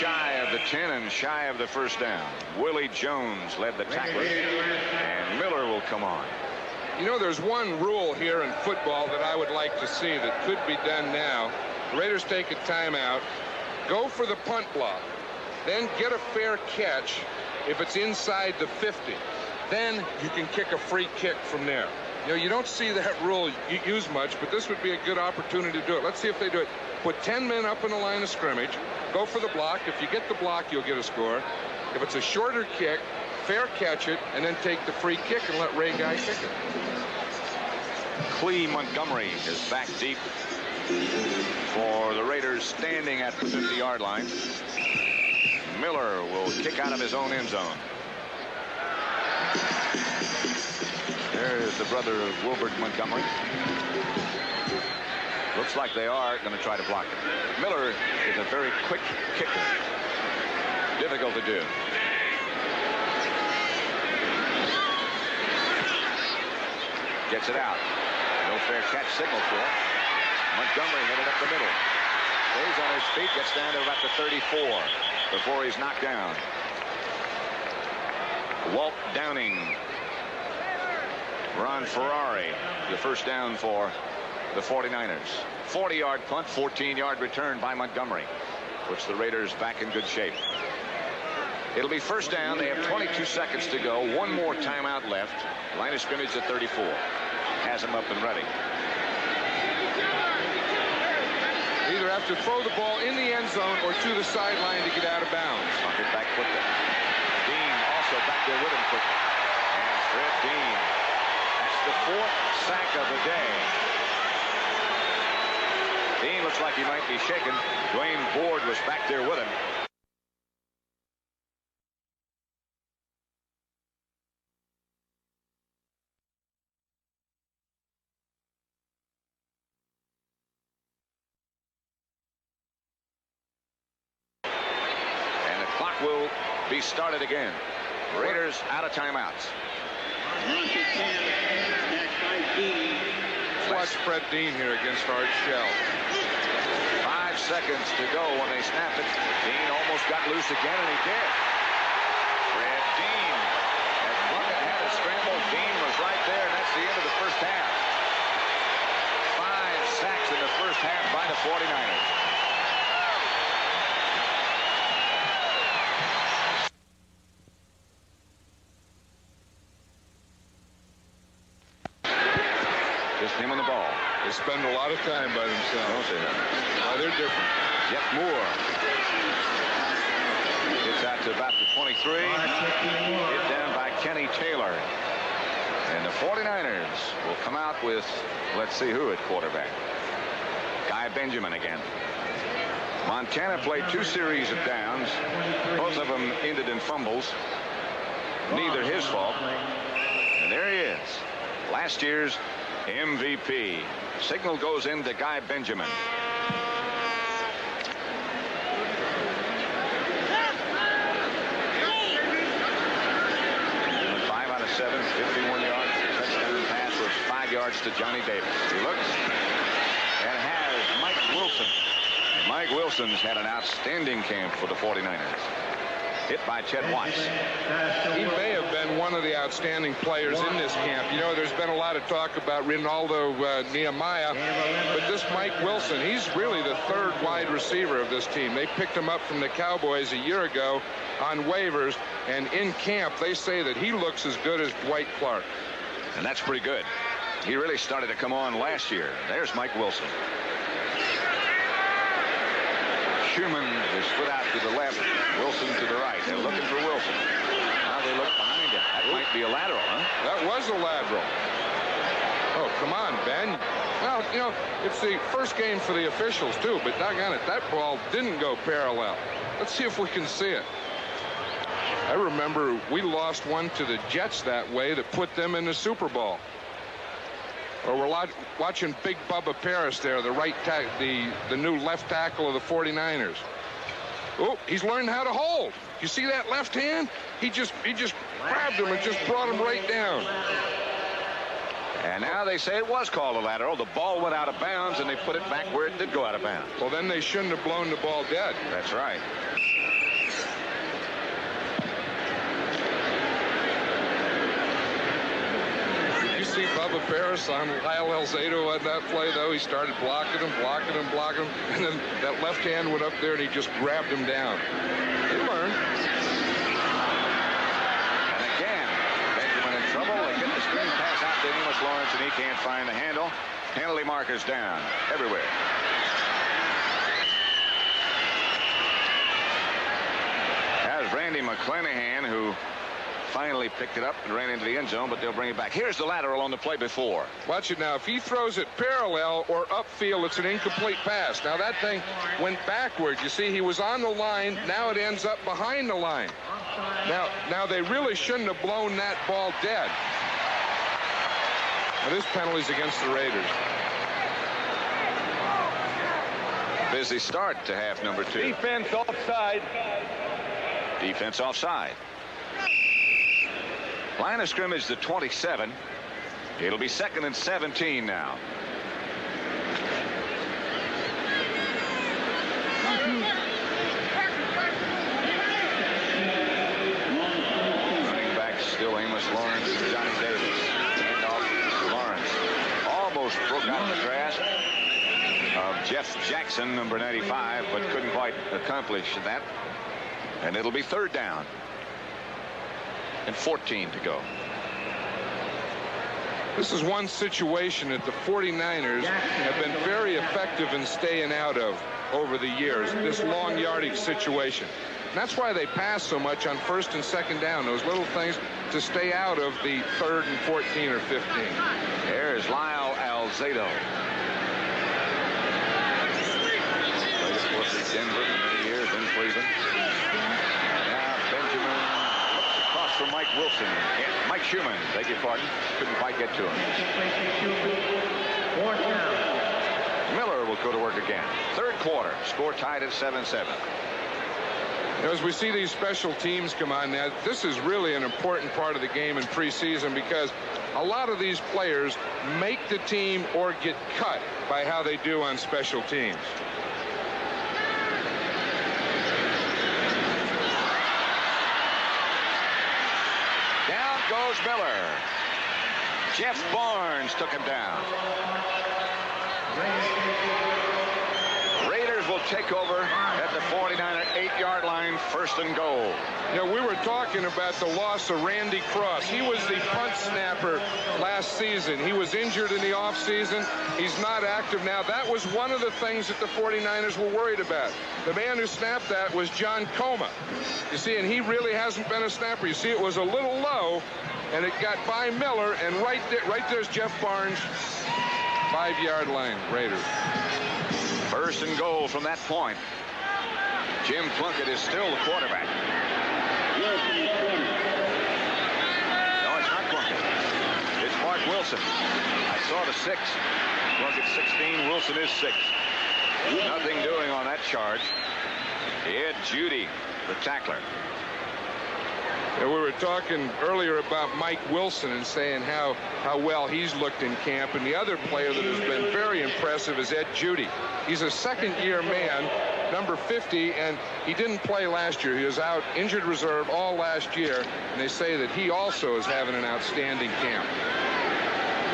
shy of the 10 and shy of the first down. Willie Jones led the tacklers, and Miller will come on. You know, there's one rule here in football that I would like to see that could be done now. The Raiders take a timeout, go for the punt block, then get a fair catch if it's inside the 50. Then you can kick a free kick from there. You know, you don't see that rule used much, but this would be a good opportunity to do it. Let's see if they do it. Put 10 men up in the line of scrimmage. Go for the block. If you get the block, you'll get a score. If it's a shorter kick, fair catch it, and then take the free kick and let Ray Guy kick it. Clee Montgomery is back deep for the Raiders standing at the 50-yard line. Miller will kick out of his own end zone. There is the brother of Wilbert Montgomery. Looks like they are going to try to block it. Miller is a very quick kicker. Difficult to do. Gets it out. No fair catch signal for him. Montgomery hit it up the middle. Stays on his feet, gets down to about the 34 before he's knocked down. Walt Downing. Ron Ferrari, the first down for the 49ers. 40-yard punt, 14-yard return by Montgomery. Puts the Raiders back in good shape. It'll be first down. They have 22 seconds to go. One more timeout left. Line of scrimmage at 34. Has him up and ready. Either have to throw the ball in the end zone or to the sideline to get out of bounds. Knock it back quickly. Dean also back there with him quickly. And Fred Dean. That's the 4th sack of the day. Dean looks like he might be shaken. Dwayne Board was back there with him. Will be started again. Raiders out of timeouts. Watch Fred Dean here against Art Shell. 5 seconds to go when they snap it. Dean almost got loose again, and he did. Fred Dean. As Bucket had a scramble, Dean was right there, and that's the end of the first half. 5 sacks in the first half by the 49ers. Him on the ball. They spend a lot of time by themselves. Well, they're different. Jeff Moore. Gets out to about the 23. Hit down by Kenny Taylor. And the 49ers will come out with, let's see who at quarterback. Guy Benjamin again. Montana played 2 series of downs. Both of them ended in fumbles. Neither his fault. And there he is. Last year's MVP. Signal goes into Guy Benjamin. Five out of 7, 51 yards. The touchdown pass was 5 yards to Johnny Davis. He looks and has Mike Wilson. Mike Wilson's had an outstanding camp for the 49ers. Hit by Chet Watts. He may have been one of the outstanding players in this camp. You know, there's been a lot of talk about Ronaldo Nehemiah, but this Mike Wilson, he's really the 3rd wide receiver of this team. They picked him up from the Cowboys a year ago on waivers, and in camp they say that he looks as good as Dwight Clark. And that's pretty good. He really started to come on last year. There's Mike Wilson. Schumann is split out to the left, Wilson to the right. They're looking for Wilson. Now they look behind him. That might be a lateral, huh? That was a lateral. Oh, come on, Ben. Well, you know, it's the first game for the officials, too, but doggone it, that ball didn't go parallel. Let's see if we can see it. I remember we lost one to the Jets that way that put them in the Super Bowl. Or we're watching Big Bubba Paris there, the new left tackle of the 49ers. Oh, he's learned how to hold. You see that left hand? He just grabbed him and just brought him right down. And now they say it was called a lateral. The ball went out of bounds, and they put it back where it did go out of bounds. Well, then they shouldn't have blown the ball dead. That's right. See Bubba Paris on Lyle Alzado on that play, though. He started blocking him, and then that left hand went up there, and he just grabbed him down. They learned. And again, Benjamin in trouble. They get the screen pass out to Amos Lawrence, and he can't find the handle. Penalty markers down everywhere. That's Randy McClanahan, who finally picked it up and ran into the end zone, but they'll bring it back. Here's the lateral on the play before. Watch it now. If he throws it parallel or upfield, it's an incomplete pass. Now that thing went backward. You see, he was on the line. Now it ends up behind the line. Now they really shouldn't have blown that ball dead. Now, this penalty's against the Raiders. Busy start to half number 2. Defense offside. Defense offside. Line of scrimmage the 27. It'll be 2nd and 17 now. Running back still Amos Lawrence and Johnny Davis. Handoff Lawrence. Almost broke out of the grasp of Jeff Jackson, number 95, but couldn't quite accomplish that. And it'll be 3rd down and 14 to go. This is one situation that the 49ers have been very effective in staying out of over the years, this long yardage situation. And that's why they pass so much on 1st and 2nd down, those little things to stay out of the 3rd and 14 or 15. There's Lyle Alzado. Played, of course, at Denver for many years, in Cleveland. Now Benjamin looks across from Mike Wilson. Yeah, Mike Schumann, beg your pardon, couldn't quite get to him. Miller will go to work again. 3rd quarter, score tied at 7-7. As we see these special teams come on now, this is really an important part of the game in preseason because a lot of these players make the team or get cut by how they do on special teams. Down goes Miller. Jeff Barnes took him down. Raiders will take over at the 49er 8-yard line, 1st and goal. You know, we were talking about the loss of Randy Cross. He was the punt snapper last season. He was injured in the offseason. He's not active now. That was one of the things that the 49ers were worried about. The man who snapped that was John Coma. You see, and he really hasn't been a snapper. You see, it was a little low, and it got by Miller, and right there's Jeff Barnes, 5-yard line, Raiders. 1st and goal from that point. Jim Plunkett is still the quarterback. No, it's not Plunkett. It's Mark Wilson. I saw the 6. Plunkett 16, Wilson is 6. Nothing doing on that charge. Ed Judy, the tackler. And we were talking earlier about Mike Wilson and saying how well he's looked in camp. And the other player that has been very impressive is Ed Judy. He's a 2nd-year man, number 50, and he didn't play last year. He was out injured reserve all last year, and they say that he also is having an outstanding camp.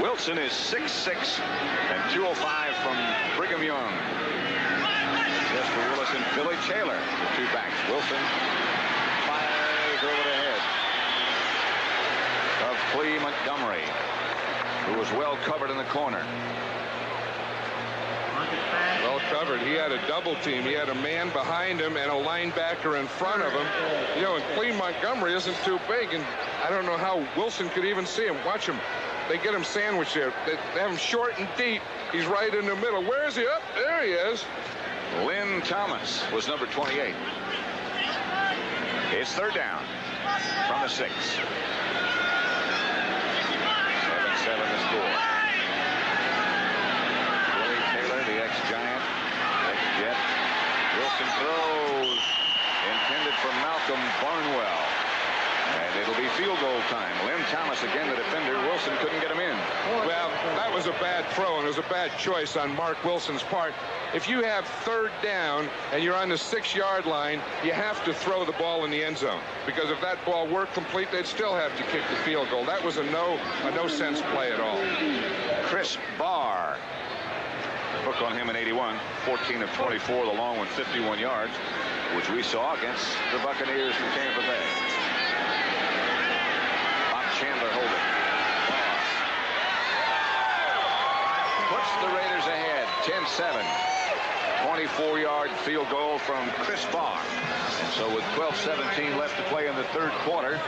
Wilson is 6'6" and 205 from Brigham Young. Chester Willis and Billy Taylor, the 2 backs. Wilson fires over the head of Clee Montgomery, who was well covered in the corner. Well covered. He had a double team. He had a man behind him and a linebacker in front of him. You know, and Clee Montgomery isn't too big, and I don't know how Wilson could even see him. Watch him. They get him sandwiched there. They have him short and deep. He's right in the middle. Where is he? Up there he is. Lynn Thomas was number 28. It's 3rd down from the 6. 7-7 the score. Billy Taylor, the ex-Giant, ex-Jet. Wilson throws, intended for Malcolm Barnwell. And it'll be field goal time. Lynn Thomas again, the defender. Wilson couldn't get him in. Well, that was a bad throw, and it was a bad choice on Mark Wilson's part. If you have 3rd down and you're on the 6-yard line, you have to throw the ball in the end zone. Because if that ball were complete, they'd still have to kick the field goal. That was a no-sense play at all. Chris Barr. Hook on him in 81. 14 of 24, the long one, 51 yards, which we saw against the Buccaneers from Tampa Bay. Chandler holding. Puts the Raiders ahead, 10-7. 24-yard field goal from Chris Barr. And so with 12:17 left to play in the 3rd quarter,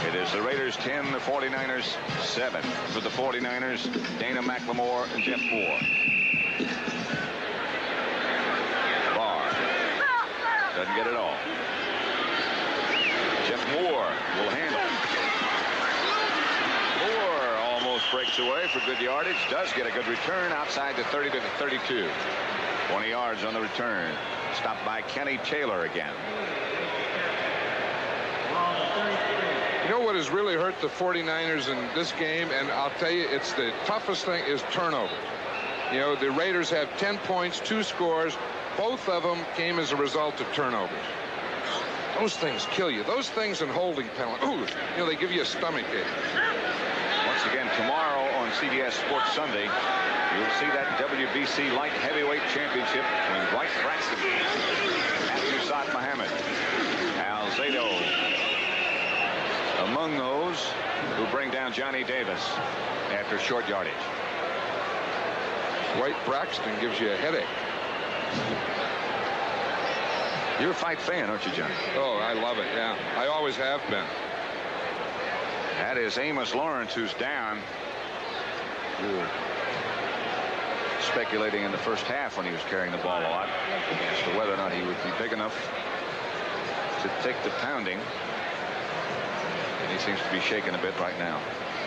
it is the Raiders 10, the 49ers 7. For the 49ers, Dana McLemore and Jeff Moore. Barr doesn't get it all. Jeff Moore will handle. Moore almost breaks Gets away for good yardage. Does get a good return outside the 30 to the 32. 20 yards on the return. Stopped by Kenny Taylor again. You know what has really hurt the 49ers in this game, and I'll tell you, it's the toughest thing, is turnovers. You know, the Raiders have 10 points, 2 scores. Both of them came as a result of turnovers. Those things kill you. Those things and holding penalty. Ooh, you know, they give you a stomach ache. Once again, tomorrow on CBS Sports Sunday, you'll see that WBC Light Heavyweight Championship between Dwight Braxton, Matthew Saad Muhammad, Al Zado, among those who bring down Johnny Davis after short yardage. Dwight Braxton gives you a headache. You're a fight fan, aren't you, Johnny? Oh, I love it, yeah. I always have been. That is Amos Lawrence, who's down. We were speculating in the first half when he was carrying the ball a lot as to whether or not he would be big enough to take the pounding. And he seems to be shaking a bit right now.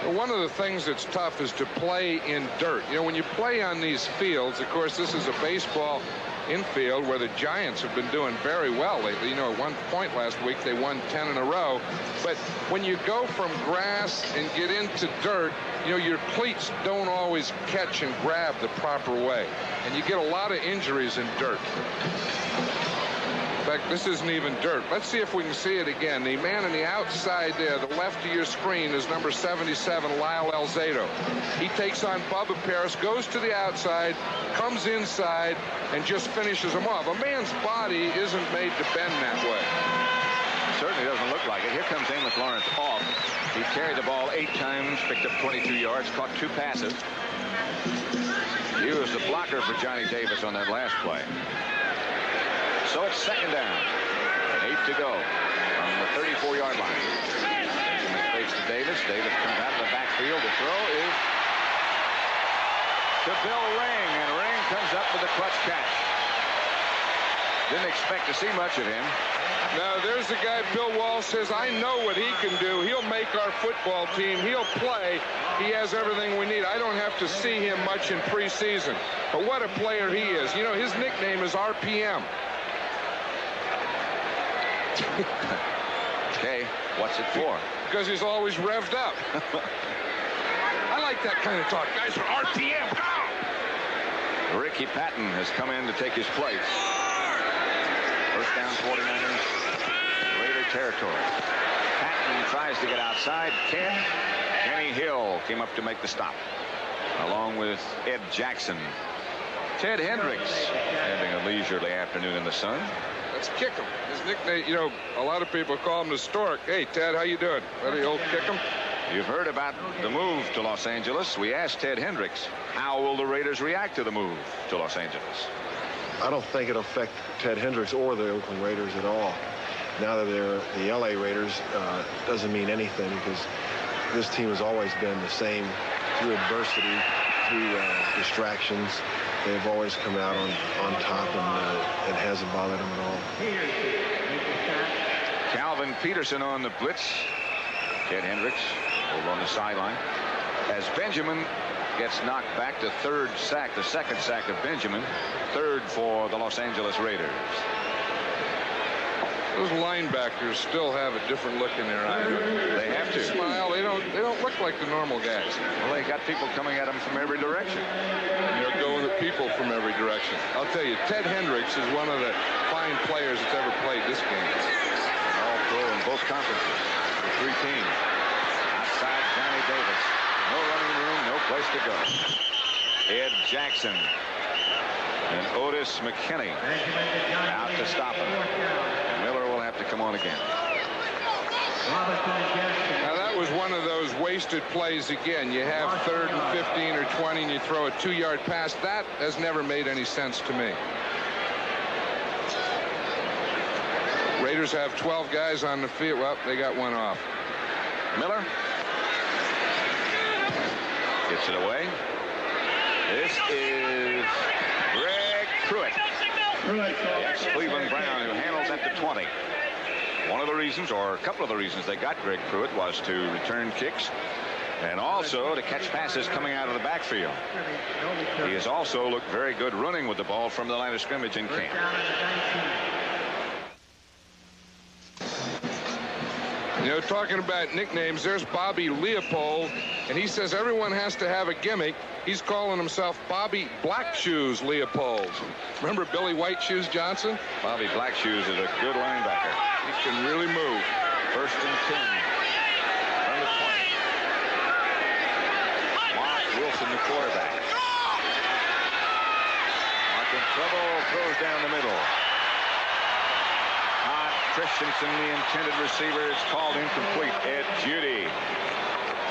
Well, one of the things that's tough is to play in dirt. You know, when you play on these fields, of course, this is a baseball infield where the Giants have been doing very well lately. You know, at one point last week they won 10 in a row. But when you go from grass and get into dirt, you know, your cleats don't always catch and grab the proper way. And you get a lot of injuries in dirt. In fact, this isn't even dirt. Let's see if we can see it again. The man on the outside there, the left of your screen, is number 77, Lyle Alzado. He takes on Bubba Paris, goes to the outside, comes inside, and just finishes him off. A man's body isn't made to bend that way. Certainly doesn't look like it. Here comes Amos Lawrence off. He carried the ball 8 times, picked up 22 yards, caught 2 passes. He was the blocker for Johnny Davis on that last play. So it's second down. 8 to go from the 34-yard line. Benjamin fakes to Davis. Davis comes out of the backfield. The throw is to Bill Ring, and Ring comes up with a clutch catch. Didn't expect to see much of him. Now, there's the guy Bill Walsh says, I know what he can do. He'll make our football team. He'll play. He has everything we need. I don't have to see him much in preseason. But what a player he is. You know, his nickname is RPM. Okay, what's it for? Because he's always revved up. I like that kind of talk. Guys are RPM. Go! Ricky Patton has come in to take his place. First down, 49ers, Raider territory. Patton tries to get outside. Kenny Hill came up to make the stop, along with Ed Jackson. Ted Hendricks having a leisurely afternoon in the sun. Let's kick him. His nickname, you know, a lot of people call him the Stork. Hey, Ted, how you doing? Ready, old kick him? You've heard about the move to Los Angeles. We asked Ted Hendricks, how will the Raiders react to the move to Los Angeles? I don't think it'll affect Ted Hendricks or the Oakland Raiders at all. Now that they're the LA Raiders, doesn't mean anything, because this team has always been the same through adversity, through distractions. They've always come out on top, and it hasn't bothered them at all. Calvin Peterson on the blitz. Ted Hendricks over on the sideline. As Benjamin gets knocked back to third sack, the second sack of Benjamin, third for the Los Angeles Raiders. Those linebackers still have a different look in their eyes. They have to smile. They don't look like the normal guys. Well, they got people coming at them from every direction. They're going at people from every direction. I'll tell you, Ted Hendricks is one of the fine players that's ever played this game. All pro in both conferences. The 3 teams. Outside Johnny Davis. No running room, no place to go. Ed Jackson and Otis McKinney out to stop him. Miller will have to come on again. Now, that was one of those wasted plays again. You have 3rd and 15 or 20, and you throw a 2-yard pass. That has never made any sense to me. Raiders have 12 guys on the field. Well, they got one off. Miller gets it away. This is Greg Pruitt. Yes, Cleveland Brown, who handles at the 20. One of the reasons, or a couple of the reasons they got Greg Pruitt was to return kicks and also to catch passes coming out of the backfield. He has also looked very good running with the ball from the line of scrimmage in camp. You know, talking about nicknames, there's Bobby Leopold, and he says everyone has to have a gimmick. He's calling himself Bobby Black Shoes Leopold. Remember Billy White Shoes Johnson? Bobby Black Shoes is a good linebacker. He can really move. 1st and 10 from the 20. Mark Wilson, the quarterback. Mark in trouble, throws down the middle. Christensen, the intended receiver, is called incomplete. Ed Judy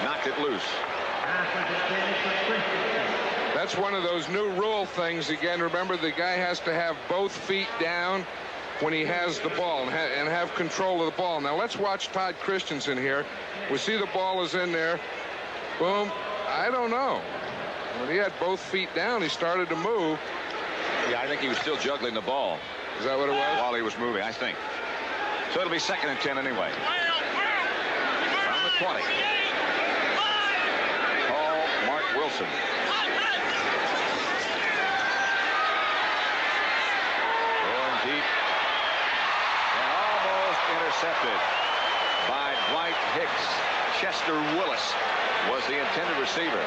knocked it loose. That's one of those new rule things. Again, remember, the guy has to have both feet down when he has the ball and have control of the ball. Now let's watch Todd Christensen here. We see the ball is in there. Boom. I don't know. When he had both feet down, he started to move. Yeah, I think he was still juggling the ball. Is that what it was? While he was moving, I think. So it'll be 2nd and 10 anyway. From the 20. Call Mark Wilson. Going deep. And almost intercepted by Dwight Hicks. Chester Willis was the intended receiver.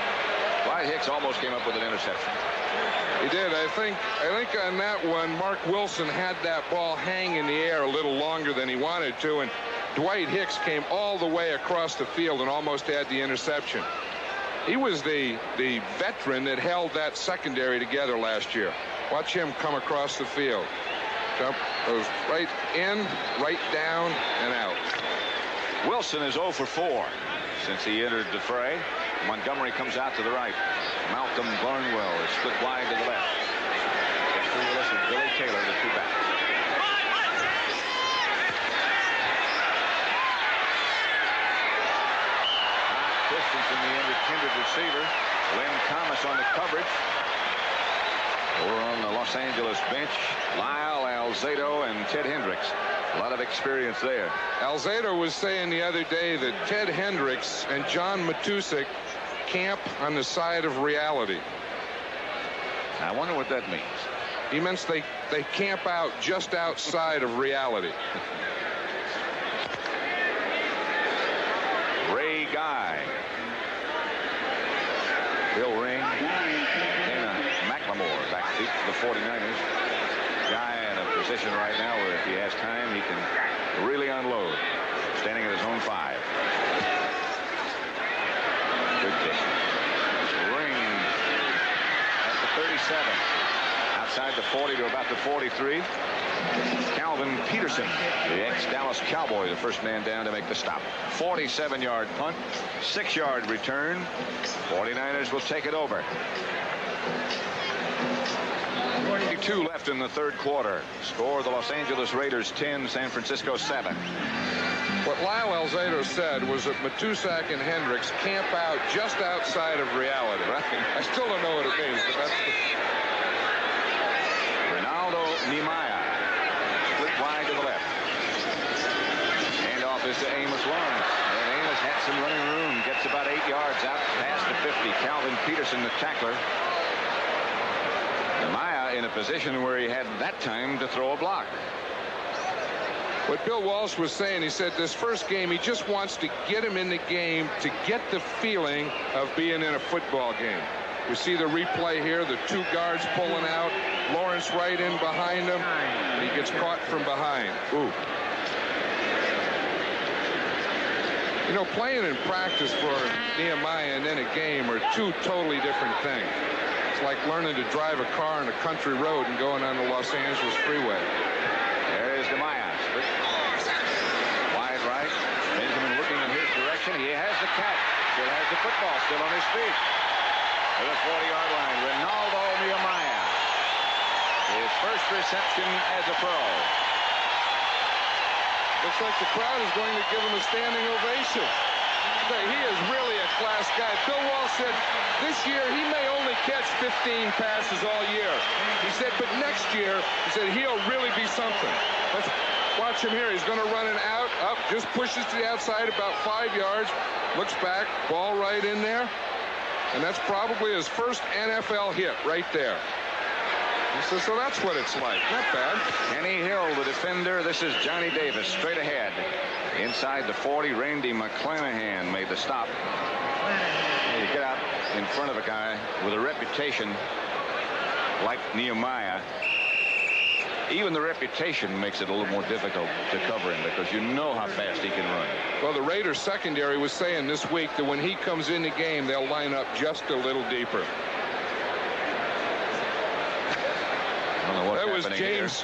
Dwight Hicks almost came up with an interception. He did. I think on that one, Mark Wilson had that ball hang in the air a little longer than he wanted to, and Dwight Hicks came all the way across the field and almost had the interception. He was the veteran that held that secondary together last year. Watch him come across the field. Jump, goes right in, right down, and out. Wilson is 0 for 4 since he entered the fray. Montgomery comes out to the right. Malcolm Barnwell is split wide to the left. Chester Willis and Billy Taylor, the two backs. Christensen, the intended receiver. Lynn Thomas on the coverage. Over on the Los Angeles bench, Lyle Alzado and Ted Hendricks. A lot of experience there. Alzado was saying the other day that Ted Hendricks and John Matusik camp on the side of reality. I wonder what that means. He means they camp out just outside of reality. Ray Guy. Bill Ring. Dana McLemore back deep to the 49ers. Guy in a position right now where if he has time, he can really unload. Standing at his own 5. Good kick. Ring at the 37. Outside the 40 to about the 43. Calvin Peterson, the ex-Dallas Cowboy, the first man down to make the stop. 47-yard punt, 6-yard return. 49ers will take it over. 42 left in the 3rd quarter. Score the Los Angeles Raiders 10, San Francisco 7. What Lyle Alzado said was that Matusak and Hendricks camp out just outside of reality. Right. I still don't know what it means, but that's Ronaldo Niemeyer. Split wide to the left. Handoff is to Amos Lawrence. And Amos had some running room. Gets about 8 yards out past the 50. Calvin Peterson, the tackler. Niemeyer in a position where he had that time to throw a block. what Bill Walsh was saying. He said this first game, he just wants to get him in the game to get the feeling of being in a football game. You see the replay here, the 2 guards pulling out, Lawrence right in behind him, and he gets caught from behind. Ooh. You know, playing in practice for Nehemiah and in a game are 2 totally different things. It's like learning to drive a car on a country road and going on the Los Angeles freeway. There is Nehemiah. Wide right. Benjamin looking in his direction. He has the catch. Still has the football. Still on his feet. To the 40-yard line. Ronaldo Nehemiah. His first reception as a pro. Looks like the crowd is going to give him a standing ovation. He is really a class guy. Bill Walsh said this year he may only catch 15 passes all year. He said, but next year, he said, he'll really be something. Watch him here. He's going to run an out, up, just pushes to the outside about 5 yards, looks back, ball right in there. And that's probably his first NFL hit right there. So that's what it's like. Not bad. Kenny Hill, the defender. This is Johnny Davis, straight ahead. Inside the 40, Randy McClanahan made the stop. You get out in front of a guy with a reputation like Nehemiah. Even the reputation makes it a little more difficult to cover him because you know how fast he can run. Well, the Raiders secondary was saying this week that when he comes in the game, they'll line up just a little deeper. That was James.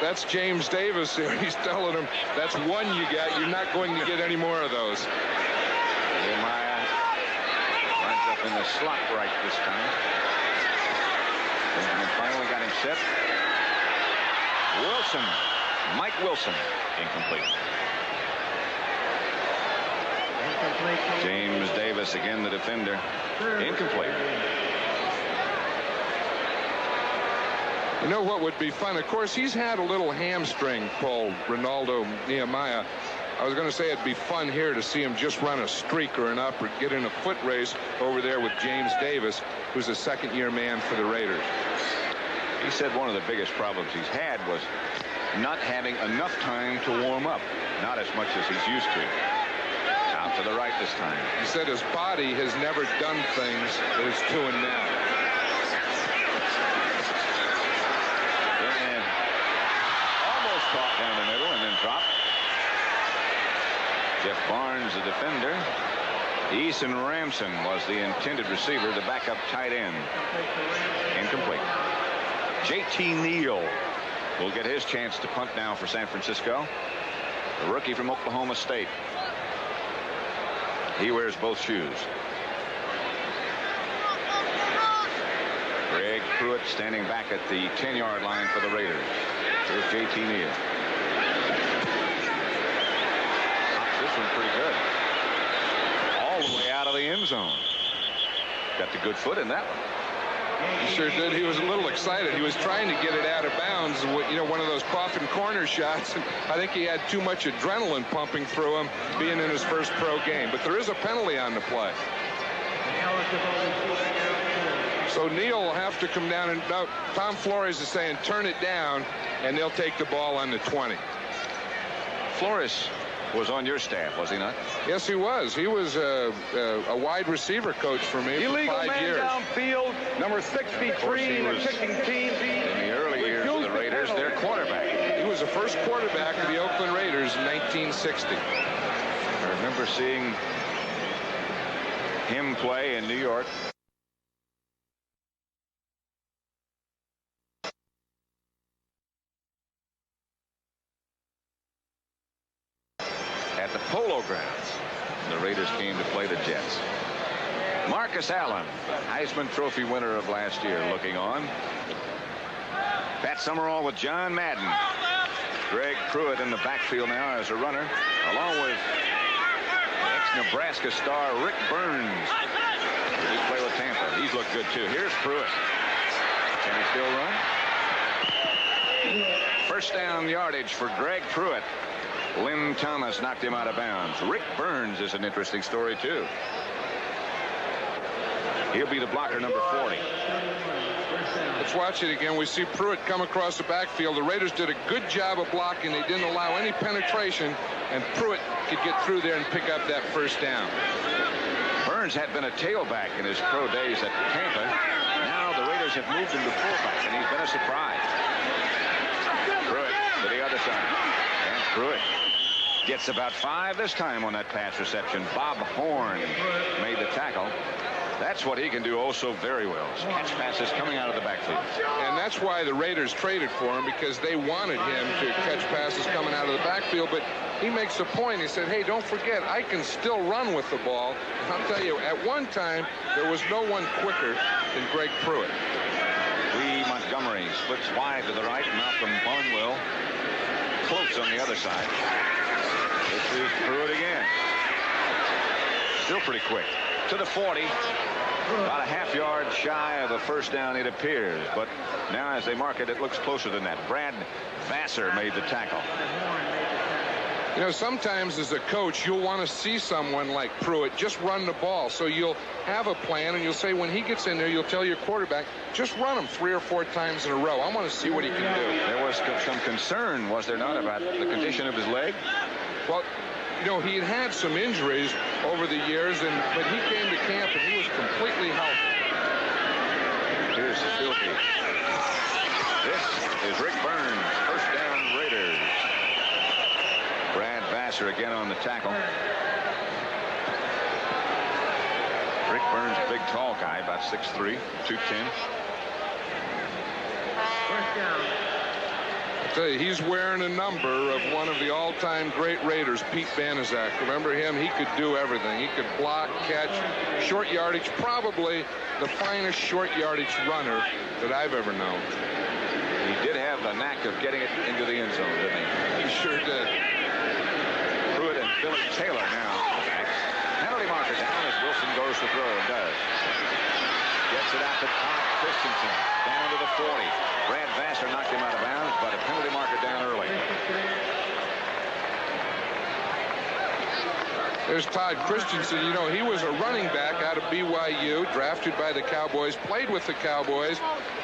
That's James Davis there. He's telling him that's one you got. You're not going to get any more of those. Nehemiah lines up in the slot right this time. Benjamin finally got him set. Wilson, Mike Wilson, incomplete. James Davis again, the defender, incomplete. You know what would be fun? Of course, he's had a little hamstring pull, Ronaldo Nehemiah. I was going to say it'd be fun here to see him just run a streak or an up or get in a foot race over there with James Davis, who's a second-year man for the Raiders. He said one of the biggest problems he's had was not having enough time to warm up, not as much as he's used to. Out to the right this time. He said his body has never done things that it's doing now. Caught down the middle and then dropped. Jeff Barnes, the defender. Eason Ramson was the intended receiver, the backup tight end. Incomplete. JT Neal will get his chance to punt now for San Francisco. The rookie from Oklahoma State. He wears both shoes. Greg Pruitt standing back at the 10-yard line for the Raiders. Here's JT Neal. This one pretty good. All the way out of the end zone. Got the good foot in that one. He sure did. He was a little excited. He was trying to get it out of bounds. You know, one of those coffin corner shots. And I think he had too much adrenaline pumping through him being in his first pro game. But there is a penalty on the play. So Neal will have to come down. And Tom Flores is saying turn it down, and they'll take the ball on the 20. Flores was on your staff, was he not? Yes, he was. He was a wide receiver coach for me Illegal for 5 man years. Downfield, number 63, the kicking team. In the early years of the Raiders, their quarterback. He was the first quarterback of the Oakland Raiders in 1960. I remember seeing him play in New York. At the Polo Grounds. The Raiders came to play the Jets. Marcus Allen, Heisman Trophy winner of last year, looking on. Pat Summerall with John Madden. Greg Pruitt in the backfield now as a runner, along with ex-Nebraska star Rick Burns. He played with Tampa. He's looked good too. Here's Pruitt. Can he still run? First down yardage for Greg Pruitt. Lynn Thomas knocked him out of bounds. Rick Burns is an interesting story too. He'll be the blocker, number 40. Let's watch it again. We see Pruitt come across the backfield. The Raiders did a good job of blocking. They didn't allow any penetration, and Pruitt could get through there and pick up that first down. Burns had been a tailback in his pro days at Tampa. Now the Raiders have moved him to fullback, and he's been a surprise. Pruitt to the other side. And Pruitt gets about 5 this time on that pass reception. Bob Horn made the tackle. That's what he can do also very well. Catch passes coming out of the backfield. And that's why the Raiders traded for him, because they wanted him to catch passes coming out of the backfield. But he makes a point. He said, hey, don't forget, I can still run with the ball. And I'll tell you, at one time, there was no one quicker than Greg Pruitt. Lee Montgomery splits wide to the right. Malcolm Barnwell close on the other side. This is Pruitt again. Still pretty quick. to the 40. About a half-yard shy of a first down, it appears. But now as they mark it, it looks closer than that. Brad Vassar made the tackle. You know, sometimes as a coach, you'll want to see someone like Pruitt just run the ball. So you'll have a plan, and you'll say when he gets in there, you'll tell your quarterback, just run him 3 or 4 times in a row. I want to see what he can do. There was some concern, was there not, about the condition of his leg? Well, you know, he had had some injuries over the years, but he came to camp, and he was completely healthy. Here's the field goal. This is Rick Burns. First down, Raiders. Brad Vassar again on the tackle. Rick Burns, a big, tall guy, about 6'3", 210. First down. I tell you, he's wearing a number of one of the all-time great Raiders, Pete Banaszak. Remember him? He could do everything. He could block, catch, short yardage, probably the finest short yardage runner that I've ever known. He did have the knack of getting it into the end zone, didn't he? He sure did. Pruitt and Billy Taylor now. Penalty marker down as Wilson goes to throw and does. Gets it out to Todd Christensen. Down to the 40. Brad Vassar knocked him out of bounds, but a penalty marker down early. There's Todd Christensen. You know, he was a running back out of BYU, drafted by the Cowboys, played with the Cowboys,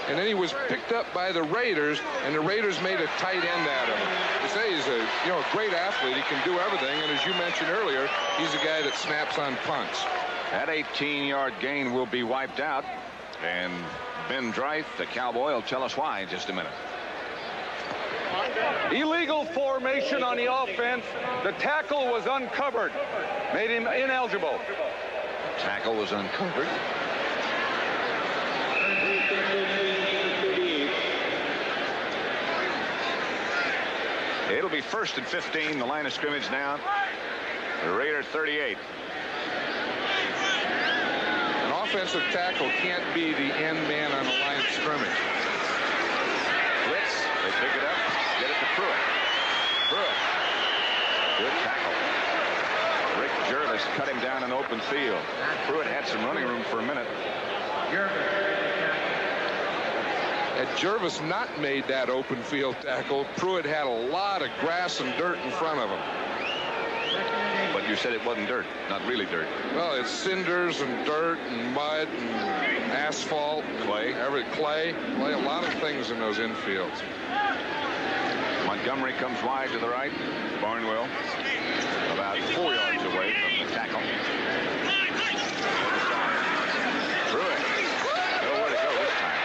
and then he was picked up by the Raiders, and the Raiders made a tight end out of him. They say he's a great athlete. He can do everything, and as you mentioned earlier, he's a guy that snaps on punts. That 18-yard gain will be wiped out, and Ben Dreith, the Cowboy, will tell us why in just a minute. Illegal formation on the offense. The tackle was uncovered. Made him ineligible. Tackle was uncovered. It'll be 1st and 15. The line of scrimmage now. The Raider 38. An offensive tackle can't be the end man on the line of scrimmage. Blitz. They pick it up. Get it to Pruitt. Pruitt. Good tackle. Rick Jervis cut him down in open field. Pruitt had some running room for a minute. Had Jervis not made that open field tackle, Pruitt had a lot of grass and dirt in front of him. But you said it wasn't dirt, not really dirt. Well, it's cinders and dirt and mud and asphalt, clay, clay, a lot of things in those infields. Montgomery comes wide to the right. Barnwell about 4 yards away from the tackle. Pruitt. Nowhere to go this time.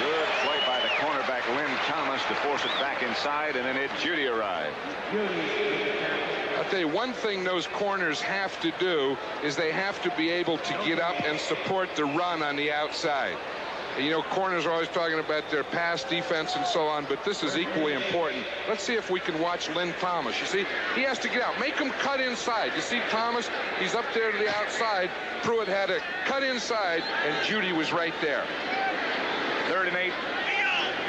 Good play by the cornerback Lynn Thomas to force it back inside, and then Ed Judy arrived. I'll tell you, one thing those corners have to do is they have to be able to get up and support the run on the outside. You know, corners are always talking about their pass defense and so on, but this is equally important. Let's see if we can watch Lynn Thomas. You see, he has to get out. Make him cut inside. You see Thomas, he's up there to the outside. Pruitt had to cut inside, and Judy was right there. 3rd and 8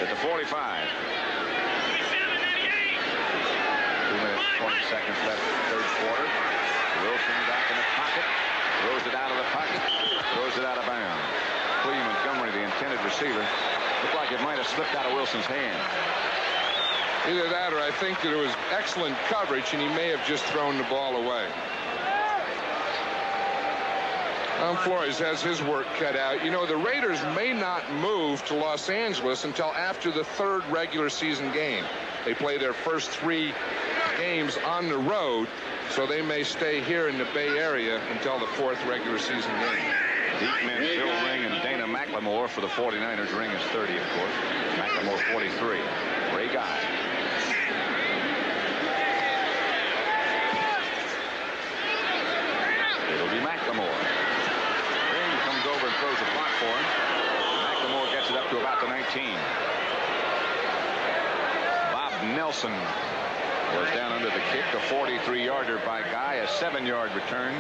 at the 45. 2 minutes, 20 seconds left in the 3rd quarter. Wilson back in the pocket. Throws it out of the pocket. Throws it out of bounds. Cleve Montgomery, the intended receiver, looked like it might have slipped out of Wilson's hand. Either that or I think that it was excellent coverage, and he may have just thrown the ball away. Flores has his work cut out. You know, the Raiders may not move to Los Angeles until after the 3rd regular season game. They play their first 3 games on the road, so they may stay here in the Bay Area until the 4th regular season game. Deep men Phil Ring and Dana McLemore for the 49ers. Ring is 30, of course. McLemore 43. Ray Guy. It'll be McLemore. Ring comes over and throws a block for him. McLemore gets it up to about the 19. Bob Nelson was down under the kick. A 43-yarder by Guy. A 7-yard return.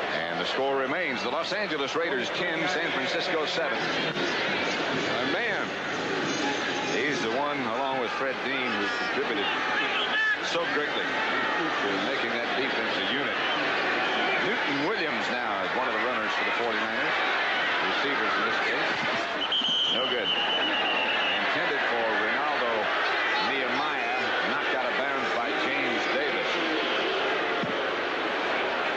And the score remains the Los Angeles Raiders 10, San Francisco 7. A man. He's the one, along with Fred Dean, who contributed so greatly to making that defense a unit. Newton Williams now is one of the runners for the 49ers. Receivers in this case. No good. Intended for Ronaldo Nehemiah. Knocked out of bounds by James Davis.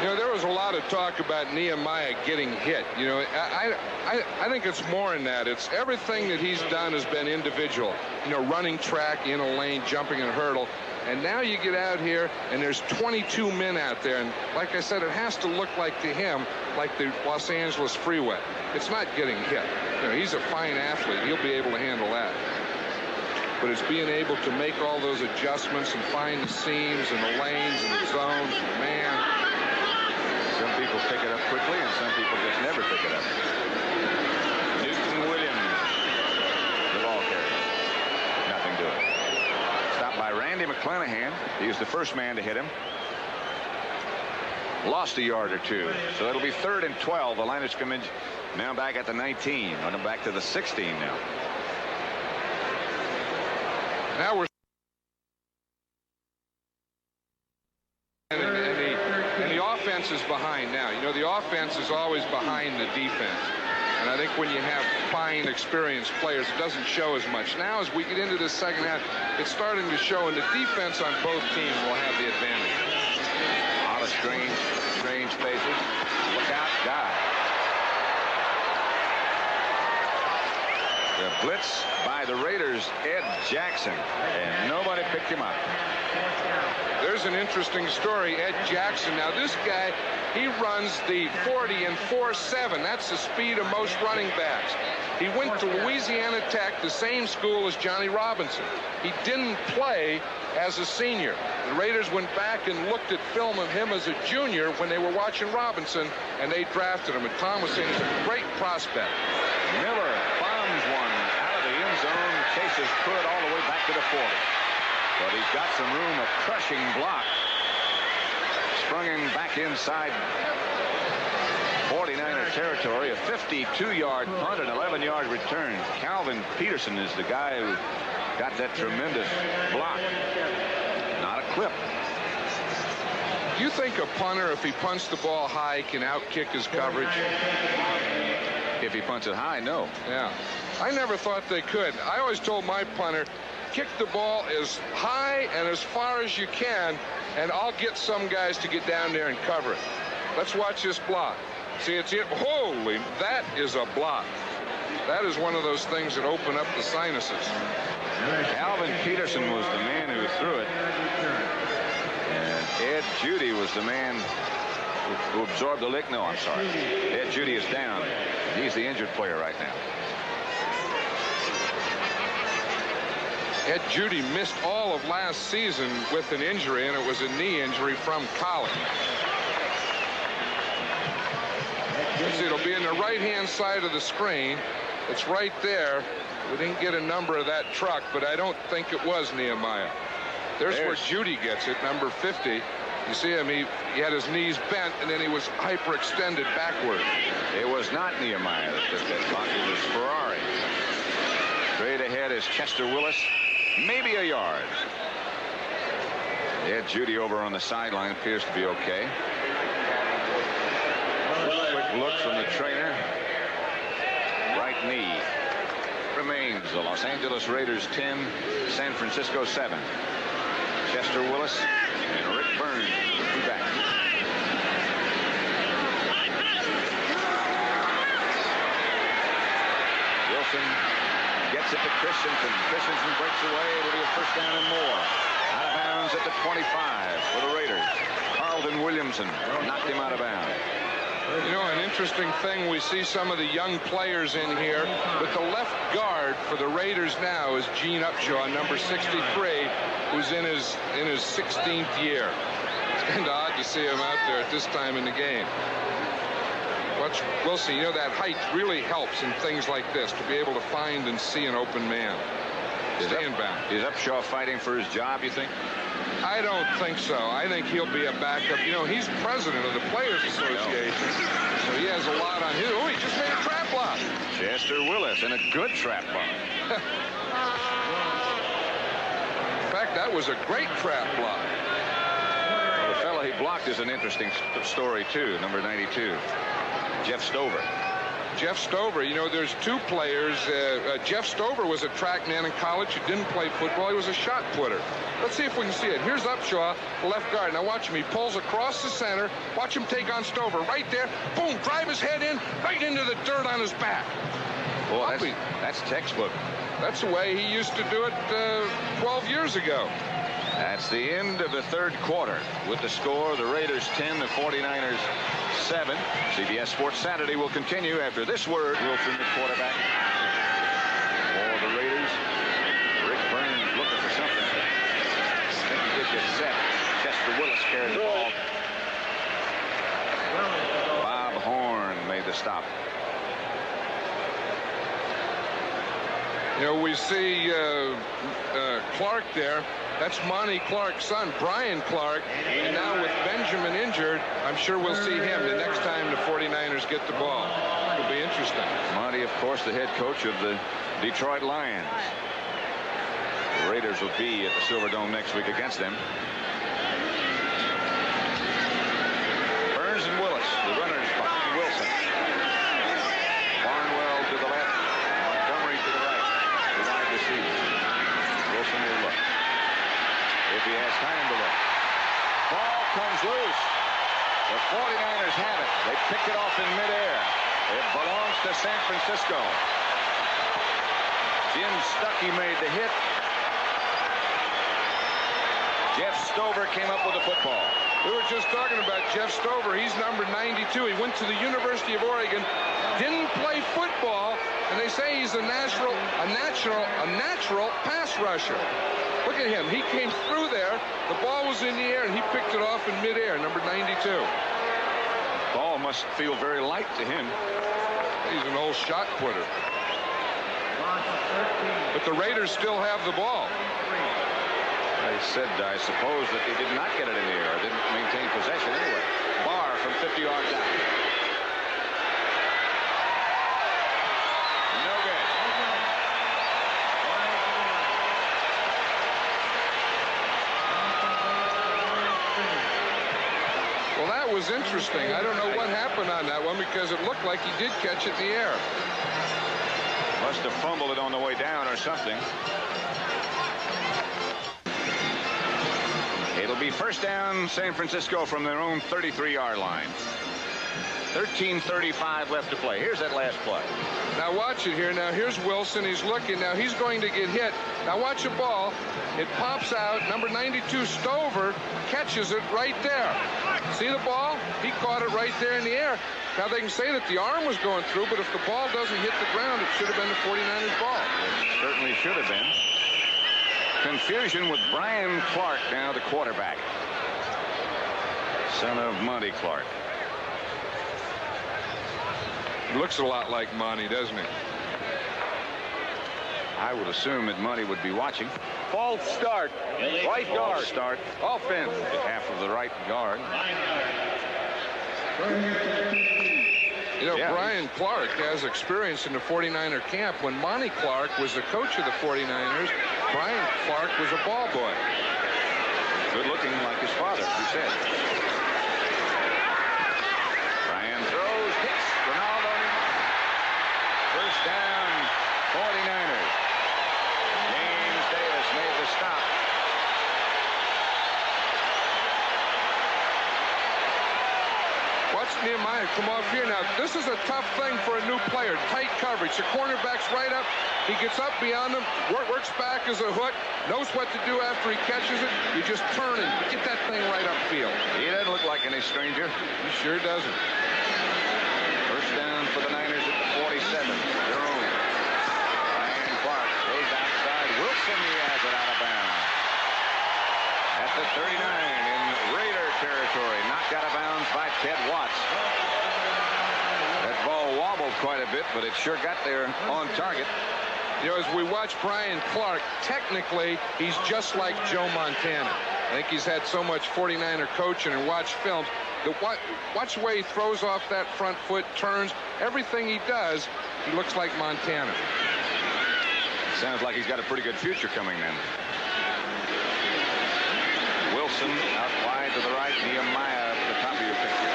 You know, there was a lot of talk about Nehemiah getting hit. You know, I think it's more than that. It's everything that he's done has been individual. You know, running track, in a lane, jumping in a hurdle. And now you get out here, and there's 22 men out there. And like I said, it has to look like to him like the Los Angeles freeway. It's not getting hit. You know, he's a fine athlete. He'll be able to handle that. But it's being able to make all those adjustments and find the seams and the lanes and the zones. Man. Some people pick it up quickly, and some people just never pick it up. Newton Williams, the ball carrier. Nothing doing. Stopped by Randy McClanahan. He was the first man to hit him. Lost a yard or two. So it'll be 3rd and 12. The line of scrimmage now back at the 19. On them back to the 16 now. Now we're and the offense is behind now. You know, the offense is always behind the defense. And I think when you have fine, experienced players, it doesn't show as much. Now, as we get into the second half, it's starting to show, and the defense on both teams will have the advantage. A lot of strange faces. Look out, guy. The blitz by the Raiders, Ed Jackson, and nobody picked him up. There's an interesting story. Ed Jackson. Now, this guy, he runs the 40 and 4.7. That's the speed of most running backs. He went to Louisiana Tech, the same school as Johnny Robinson. He didn't play as a senior. The Raiders went back and looked at film of him as a junior when they were watching Robinson, and they drafted him. And Tom was saying he's a great prospect. Miller bombs one out of the end zone, chases Pruitt all the way back to the 40. But he's got some room, a crushing block. Sprung him back inside 49er territory, a 52-yard punt, an 11-yard return. Calvin Peterson is the guy who got that tremendous block. Not a clip. Do you think a punter, if he punts the ball high, can outkick his coverage? If he punts it high, no. Yeah. I never thought they could. I always told my punter, kick the ball as high and as far as you can, and I'll get some guys to get down there and cover it. Let's watch this block. See, it's it. Holy, that is a block. That is one of those things that open up the sinuses. Calvin Peterson was the man who threw it. And Ed Judy was the man who absorbed the lick. No, I'm sorry. Ed Judy is down. He's the injured player right now. Ed Judy missed all of last season with an injury, and it was a knee injury from college. See, it'll be in the right-hand side of the screen. It's right there. We didn't get a number of that truck, but I don't think it was Nehemiah. There's where Judy gets it, number 50. You see him, he had his knees bent, and then he was hyperextended backward. It was not Nehemiah that took that block. It was Ferrari. Straight ahead is Chester Willis. Maybe a yard. Ed Judy over on the sideline appears to be okay. Quick look from the trainer. Right knee. Remains the Los Angeles Raiders 10, San Francisco 7. Chester Willis and Rick Burns will be back. Wilson gets it to Christensen. Christensen breaks away. It'll be a first down and more. Out of bounds at the 25 for the Raiders. Carlton Williamson knocked him out of bounds. You know, an interesting thing, we see some of the young players in here, but the left guard for the Raiders now is Gene Upshaw, number 63, who's in his 16th year. It's kind of odd to see him out there at this time in the game. We'll see. You know, that height really helps in things like this, to be able to find and see an open man. Stay in bounds. Is Upshaw fighting for his job, you think? I don't think so. I think he'll be a backup. You know, he's president of the Players Association, so he has a lot on his. Oh, he just made a trap block. Chester Willis, and a good trap block. In fact, that was a great trap block. The fellow he blocked is an interesting story, too. Number 92, Jeff Stover. Jeff Stover, you know, there's two players. Jeff Stover was a track man in college. He didn't play football. He was a shot putter. Let's see if we can see it. Here's Upshaw, the left guard. Now watch him. He pulls across the center. Watch him take on Stover right there. Boom, drive his head in, right into the dirt on his back. Boy, that's textbook. That's the way he used to do it 12 years ago. That's the end of the third quarter with the score, the Raiders 10, the 49ers 7. CBS Sports Saturday will continue after this word. Wilson, the quarterback for the Raiders. Rick Burns looking for something. Think he did get set. Chester Willis carried the ball. Bob Horn made the stop. You know, we see Clark there. That's Monty Clark's son, Brian Clark. And now with Benjamin injured, I'm sure we'll see him the next time the 49ers get the ball. It'll be interesting. Monty, of course, the head coach of the Detroit Lions. The Raiders will be at the Silverdome next week against them. Burns and Willis, the runners behind Wilson. Barnwell to the left, Montgomery to the right. The wide receiver. Wilson will look. If he has time to look. Ball comes loose. The 49ers have it. They picked it off in midair. It belongs to San Francisco. Jim Stuckey made the hit. Jeff Stover came up with the football. We were just talking about Jeff Stover. He's number 92. He went to the University of Oregon. Didn't play football, and they say he's a natural pass rusher. Look at him. He came through there. The ball was in the air, and he picked it off in midair, number 92. Ball must feel very light to him. He's an old shot putter. But the Raiders still have the ball. I said, I suppose, that they did not get it in the air. Didn't maintain possession anyway. Barr from 50 yards out. No good. Well, that was interesting. I don't know what happened on that one because it looked like he did catch it in the air. Must have fumbled it on the way down or something. It'll be first down, San Francisco, from their own 33-yard line. 13:35 left to play. Here's that last play. Now watch it here. Now here's Wilson. He's looking. Now he's going to get hit. Now watch the ball. It pops out. Number 92, Stover, catches it right there. See the ball? He caught it right there in the air. Now they can say that the arm was going through, but if the ball doesn't hit the ground, it should have been the 49ers ball. It certainly should have been. Confusion with Brian Clark, now the quarterback. Son of Monty Clark. He looks a lot like Monty, doesn't he? I would assume that Monty would be watching. False start. Right guard. False start. Offense. Half of the right guard. You know, Yeah, Brian Clark has experience in the 49er camp. When Monty Clark was the coach of the 49ers, Brian Clark was a ball boy. Good looking like his father, he said. Brian throws, hits Ronaldo. First down, 49ers. James Davis made the stop. Watch Nehemiah come off here. Now, this is a tough thing for a new player. Tight coverage. The cornerback's right up. He gets up beyond him, works back as a hook, knows what to do after he catches it. You just turn and get that thing right upfield. He doesn't look like any stranger. He sure doesn't. First down for the Niners at the 47. Their own. Brian Clark goes outside. Wilson, he has it out of bounds. At the 39 in Raider territory. Knocked out of bounds by Ted Watts. That ball wobbled quite a bit, but it sure got there on target. You know, as we watch Brian Clark, technically, he's just like Joe Montana. I think he's had so much 49er coaching and watch films. Watch the way he throws off that front foot, turns. Everything he does, he looks like Montana. Sounds like he's got a pretty good future coming then. Wilson Wilson out wide to the right. Nehemiah at the top of your picture.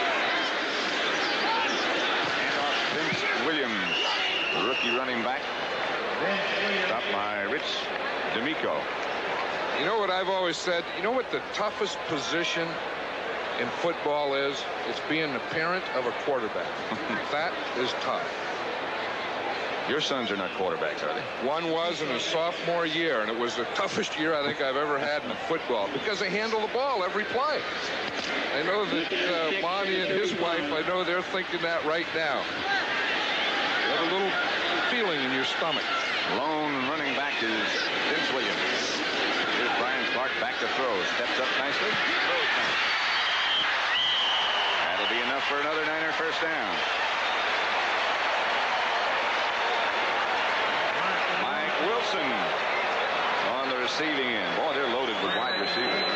And off Vince Williams, the rookie running back. Stopped by Rich D'Amico. You know what I've always said? You know what the toughest position in football is? It's being the parent of a quarterback. That is tough. Your sons are not quarterbacks, are they? One was in his sophomore year, and it was the toughest year I think I've ever had in football because they handle the ball every play. I know that Monty and his wife, I know they're thinking that right now. You have a little feeling in your stomach. Lone running back is Vince Williams. Here's Brian Clark back to throw. Steps up nicely. Throws nice. That'll be enough for another Niner first down. Wilson on the receiving end. Boy, they're loaded with wide receivers.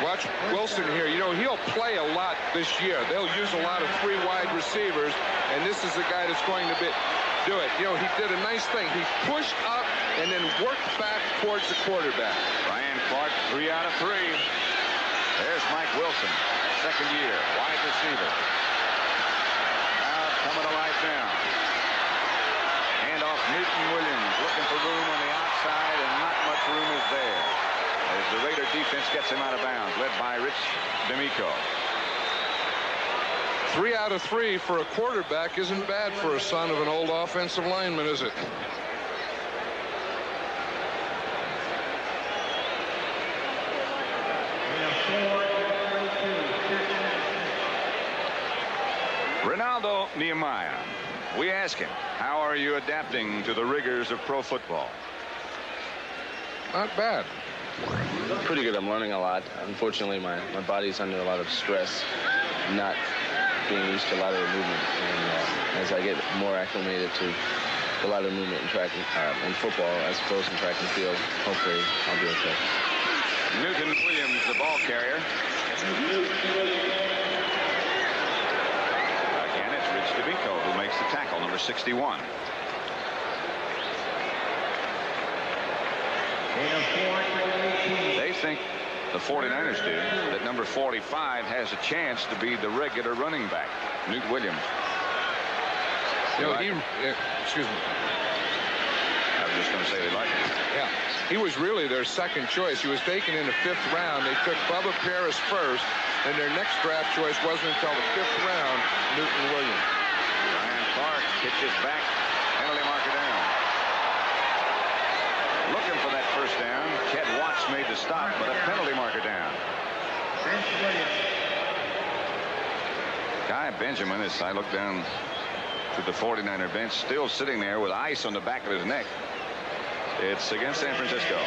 Watch Wilson here. You know, he'll play a lot this year. They'll use a lot of 3 wide receivers, and this is the guy that's going to do it. You know, he did a nice thing. He pushed up and then worked back towards the quarterback. Brian Clark, 3 out of 3. There's Mike Wilson, second year, wide receiver. Now coming alive now. Handoff Newton Williams, looking for room on the outside, and not much room is there as the Raider defense gets him out of bounds, led by Rich D'Amico. 3 out of 3 for a quarterback isn't bad for a son of an old offensive lineman, is it? Ronaldo Nehemiah. We ask him, how are you adapting to the rigors of pro football? Not bad. Pretty good. I'm learning a lot. Unfortunately, my body's under a lot of stress, not being used to a lot of the movement. And as I get more acclimated to a lot of movement in track and football, as opposed to track and field, hopefully I'll be okay. Newton Williams, the ball carrier. Again, it's Rich D'Amico who makes the tackle, number 61. They think, the 49ers do, that number 45 has a chance to be the regular running back, Newt Williams. You know, excuse me. I was just going to say they like him. Yeah, he was really their second choice. He was taken in the 5th round. They took Bubba Paris first, and their next draft choice wasn't until the 5th round, Newton Williams. Brian Clark pitches back, penalty marker down. Looking for that first down. Ted Watts made the stop, but a penalty marker down. Guy Benjamin, as I look down to the 49er bench, still sitting there with ice on the back of his neck. It's against San Francisco.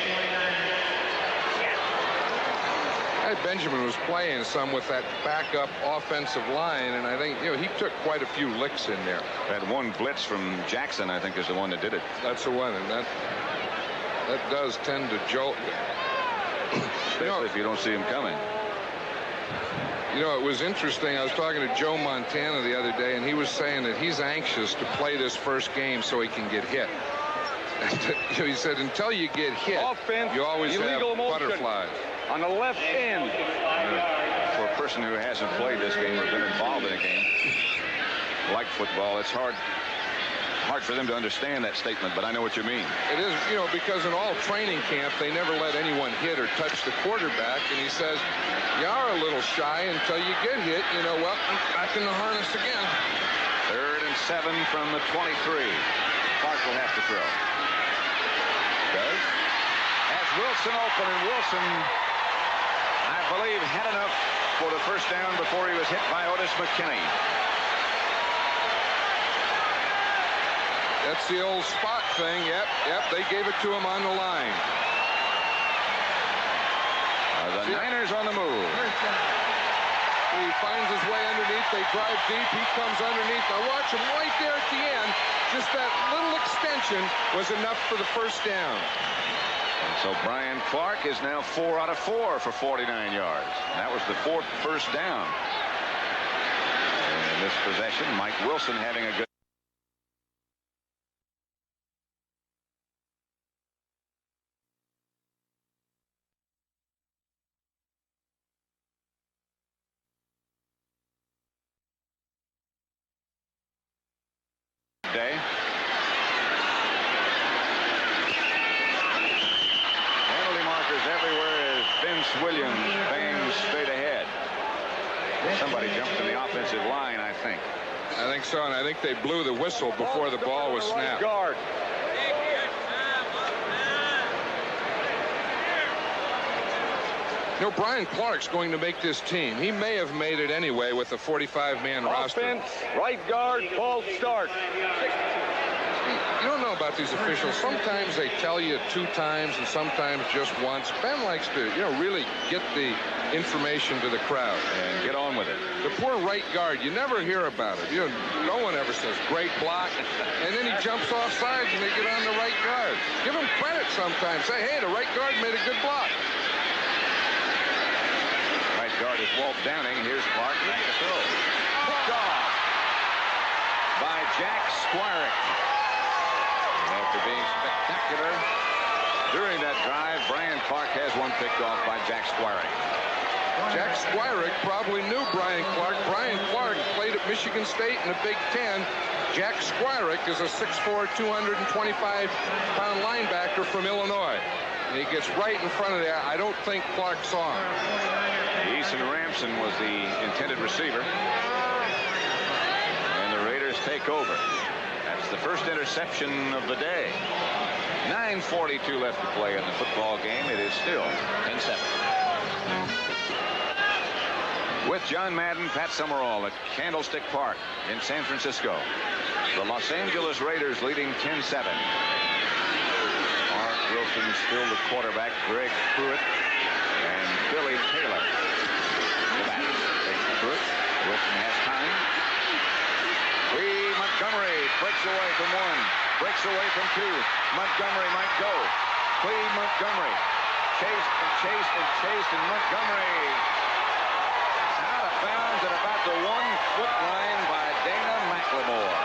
Guy Benjamin was playing some with that backup offensive line, and I think, you know, he took quite a few licks in there. That one blitz from Jackson, I think, is the one that did it. That's the one, and that does tend to jolt you. Especially if you don't see him coming. You know, it was interesting. I was talking to Joe Montana the other day, and he was saying that he's anxious to play this first game so he can get hit. You know, he said, until you get hit, offense, you always have butterflies. On the left end. For a person who hasn't played this game or been involved in a game like football, it's hard for them to understand that statement, but I know what you mean. It is, you know, because in all training camp, they never let anyone hit or touch the quarterback, and he says, you are a little shy until you get hit. You know, well, I'm back in the harness again. 3rd and 7 from the 23. Clark will have to throw. Does. Has Wilson open, and Wilson, I believe, had enough for the first down before he was hit by Otis McKinney. That's the old spot thing. Yep, they gave it to him on the line. The Niners on the move. He finds his way underneath. They drive deep. He comes underneath. Now watch him right there at the end. Just that little extension was enough for the first down. And so Brian Clark is now 4 out of 4 for 49 yards. That was the 4th first down. And in this possession, Mike Wilson having a good Williams bangs straight ahead. Somebody jumped in the offensive line, I think. I think so, and I think they blew the whistle before the ball was snapped. Guard. You know, Brian Clark's going to make this team. He may have made it anyway with the 45-man roster. Offense, right guard, false start. You don't know about these officials. Sometimes they tell you 2 times and sometimes just once. Ben likes to, really get the information to the crowd. And get on with it. The poor right guard, you never hear about it. No one ever says, great block. And then he jumps off sides and they get on the right guard. Give him credit sometimes. Say, hey, the right guard made a good block. Right guard is Walt Downing. Here's Clark. Back to throw. Picked off by Jack Squirick. After being spectacular during that drive, Brian Clark has one picked off by Jack Squirick. Jack Squirick probably knew Brian Clark. Brian Clark played at Michigan State in the Big Ten. Jack Squirick is a 6'4", 225-pound linebacker from Illinois. And he gets right in front of there. I don't think Clark saw him. Eason Ramson was the intended receiver. And the Raiders take over. That's the first interception of the day. 9:42 left to play in the football game. It is still 10-7. With John Madden, Pat Summerall at Candlestick Park in San Francisco. The Los Angeles Raiders leading 10-7. Mark Wilson still the quarterback. Greg Pruitt and Billy Taylor. The back. Pruitt. Wilson has time. Montgomery breaks away from 1. Breaks away from 2. Montgomery might go. Cleve Montgomery. Chased and chased and chased, and Montgomery out of bounds at about the 1-foot line by Dana McLemore.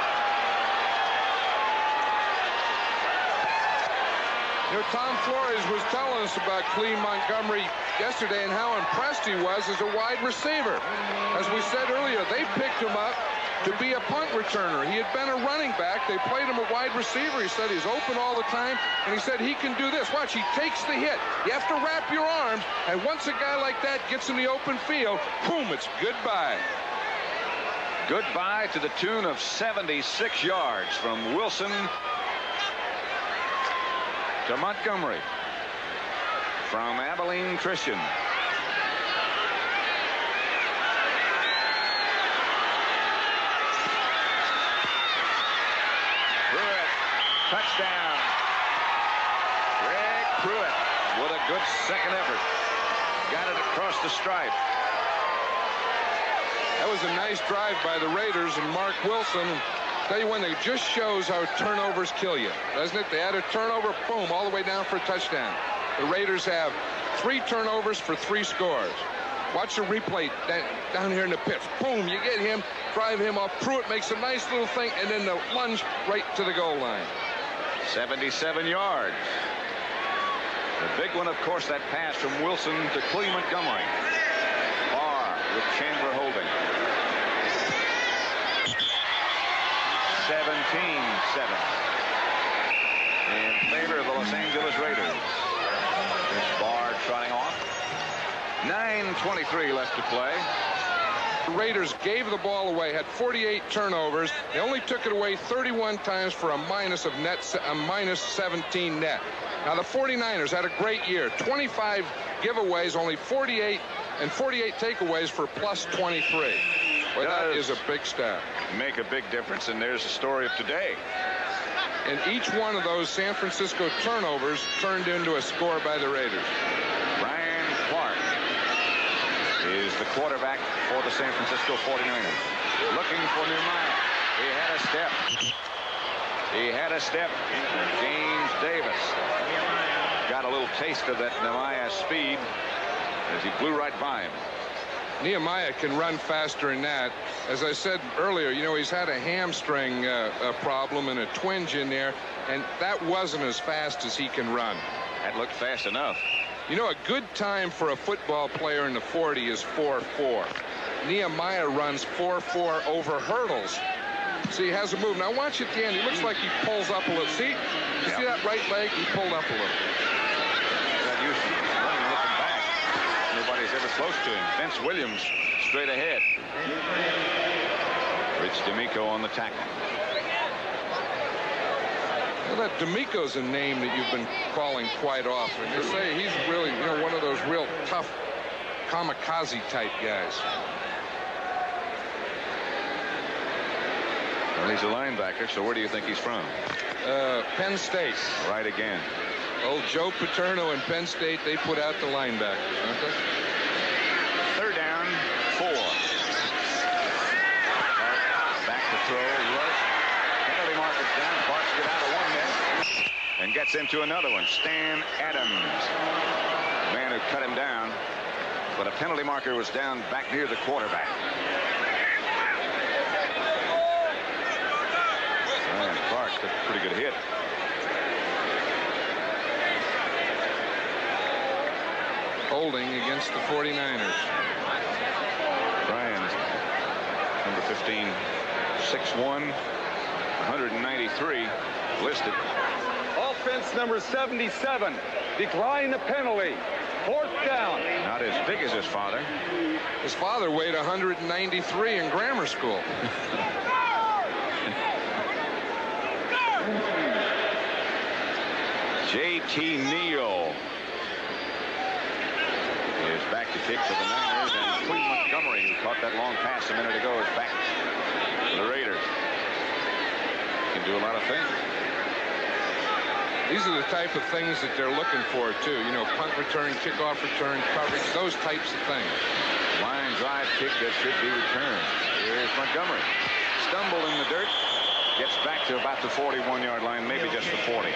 Tom Flores was telling us about Cleve Montgomery yesterday and how impressed he was as a wide receiver. As we said earlier, they picked him up to be a punt returner. He had been a running back. They played him a wide receiver. He said he's open all the time, and he said he can do this. Watch, he takes the hit. You have to wrap your arms, and once a guy like that gets in the open field, boom, it's goodbye. Goodbye to the tune of 76 yards from Wilson to Montgomery from Abilene Christian. Pruitt, touchdown. Greg Pruitt with a good second effort. Got it across the stripe. That was a nice drive by the Raiders and Mark Wilson. Tell you when, it just shows how turnovers kill you, doesn't it? They had a turnover, boom, all the way down for a touchdown. The Raiders have 3 turnovers for 3 scores. Watch the replay down here in the pits. Boom, you get him, drive him off. Pruitt makes a nice little thing, and then the lunge right to the goal line. 77 yards. The big one, of course, that pass from Wilson to Cleve Montgomery. Barr with Chandler holding. 17-7 in favor of the Los Angeles Raiders. Here's Barr trotting off. 9:23 left to play. The Raiders gave the ball away, had 48 turnovers. They only took it away 31 times for a minus 17 net. Now the 49ers had a great year. 25 giveaways, only 48 takeaways for plus 23. Well, that is a big stat. Make a big difference, and there's the story of today. And each one of those San Francisco turnovers turned into a score by the Raiders. Brian Clark is the quarterback for the San Francisco 49ers. Looking for Nehemiah. He had a step. James Davis got a little taste of that Nehemiah speed as he flew right by him. Nehemiah can run faster than that. As I said earlier, he's had a hamstring problem and a twinge in there, and that wasn't as fast as he can run. That looked fast enough. A good time for a football player in the 40 is 4.4. Nehemiah runs 4.4 over hurdles. See, he has a move. Now watch at the end. He looks like he pulls up a little. See? See that right leg? He pulled up a little. That Houston running, looking back. ever close to him. Vince Williams straight ahead. Rich D'Amico on the tackle. Well, that D'Amico's a name that you've been calling quite often. You say he's really, one of those real tough kamikaze type guys. Well, he's a linebacker, so where do you think he's from? Penn State. Right again. Old Joe Paterno and Penn State, they put out the linebackers, don't they? 3rd down, 4. Back to throw, rush. Penalty markers down. Parks get out of one net and gets into another one. Stan Adams, the man who cut him down, but a penalty marker was down back near the quarterback. Ryan Parks took a pretty good hit. Holding against the 49ers. Ryan, number 15, 6'1", 193, listed. Offense number 77, decline the penalty. 4th down. Not as big as his father. His father weighed 193 in grammar school. J.T. Neal is back to kick for the Niners, and Quinn Montgomery, who caught that long pass a minute ago, is back for the Raiders. Can do a lot of things. These are the type of things that they're looking for, too. Punt return, kickoff return, coverage, those types of things. Line drive kick that should be returned. Here's Montgomery. Stumbled in the dirt. Gets back to about the 41-yard line, maybe just the 40.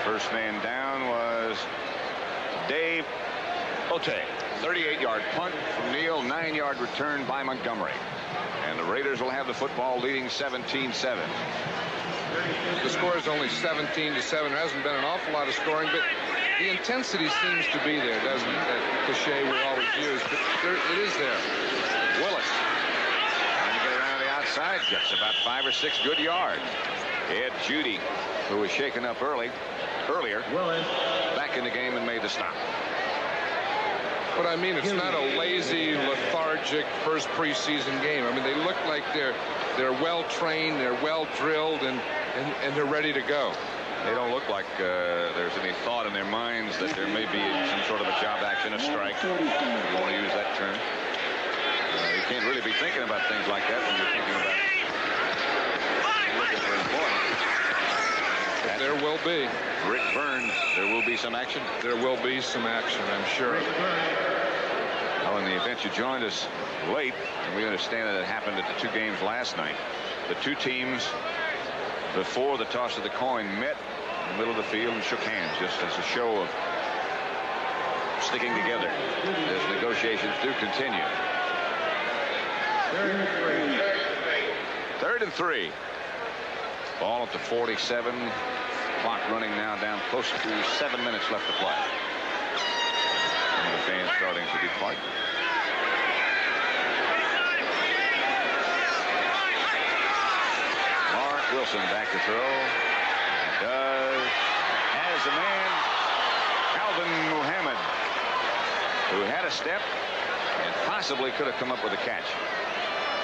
First man down was Dave Ote. 38-yard punt from Neal, 9-yard return by Montgomery. And the Raiders will have the football leading 17-7. The score is only 17-7. There hasn't been an awful lot of scoring, but the intensity seems to be there, doesn't it? That cliche we always use, but it is there. Willis trying to get around the outside, gets about 5 or 6 good yards. Ed Judy, who was shaken up earlier, back in the game and made the stop. But I mean, it's not a lazy, lethargic first preseason game. I mean, they look like they're well trained, they're well drilled, and they're ready to go. They don't look like there's any thought in their minds that there may be some sort of a job action, a strike. If you want to use that term. You can't really be thinking about things like that when you're thinking about looking for employment. But there will be. Rick Byrne, there will be some action. There will be some action, I'm sure of it. Well, in the event you joined us late, and we understand that it happened at the 2 games last night. The 2 teams, before the toss of the coin, met in the middle of the field and shook hands, just as a show of sticking together as negotiations do continue. 3rd and 3. Ball at the 47. Clock running now down close to 7 minutes left to play. And the fans starting to depart. Mark Wilson back to throw. Does. Has a man, Calvin Muhammad, who had a step and possibly could have come up with a catch.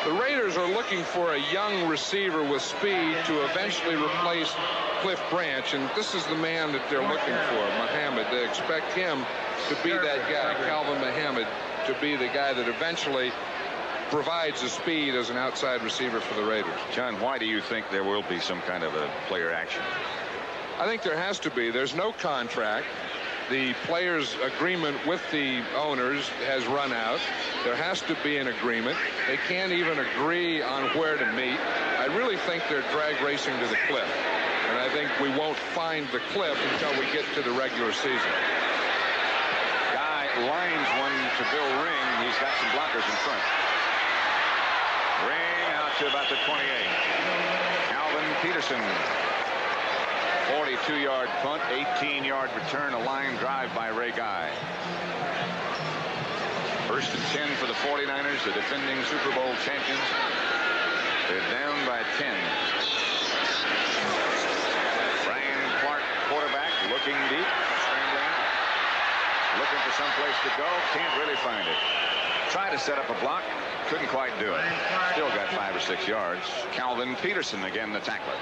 The Raiders are looking for a young receiver with speed to eventually replace Cliff Branch, and this is the man that they're looking for, Muhammad. They expect him to be that guy, Calvin Muhammad, to be the guy that eventually provides the speed as an outside receiver for the Raiders. John, why do you think there will be some kind of a player action? I think there has to be. There's no contract. The players' agreement with the owners has run out. There has to be an agreement. They can't even agree on where to meet. I really think they're drag racing to the cliff. And I think we won't find the cliff until we get to the regular season. Guy lines one to Bill Ring. He's got some blockers in front. Ring out to about the 28. Calvin Peterson. 42-yard punt, 18-yard return, a line drive by Ray Guy. 1st and 10 for the 49ers, the defending Super Bowl champions. They're down by 10. Brian Clark, quarterback, looking deep, scrambling out. Looking for someplace to go. Can't really find it. Tried to set up a block. Couldn't quite do it. Still got 5 or 6 yards. Calvin Peterson again, the tackler.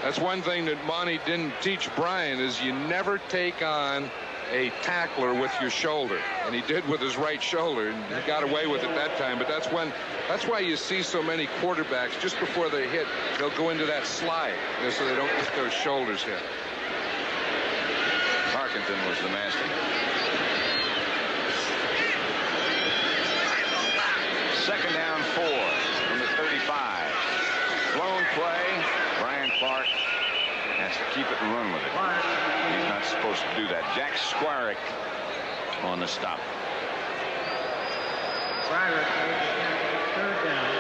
That's one thing that Monty didn't teach Brian, is you never take on a tackler with your shoulder, and he did with his right shoulder, and he got away with it that time. But that's why you see so many quarterbacks just before they hit, they'll go into that slide, so they don't get those shoulders hit. Parkinson was the master. Second down 4 from the 35. Blown play. Brian Clark has to keep it and run with it. He's not supposed to do that. Jack Squarick on the stop. Third down.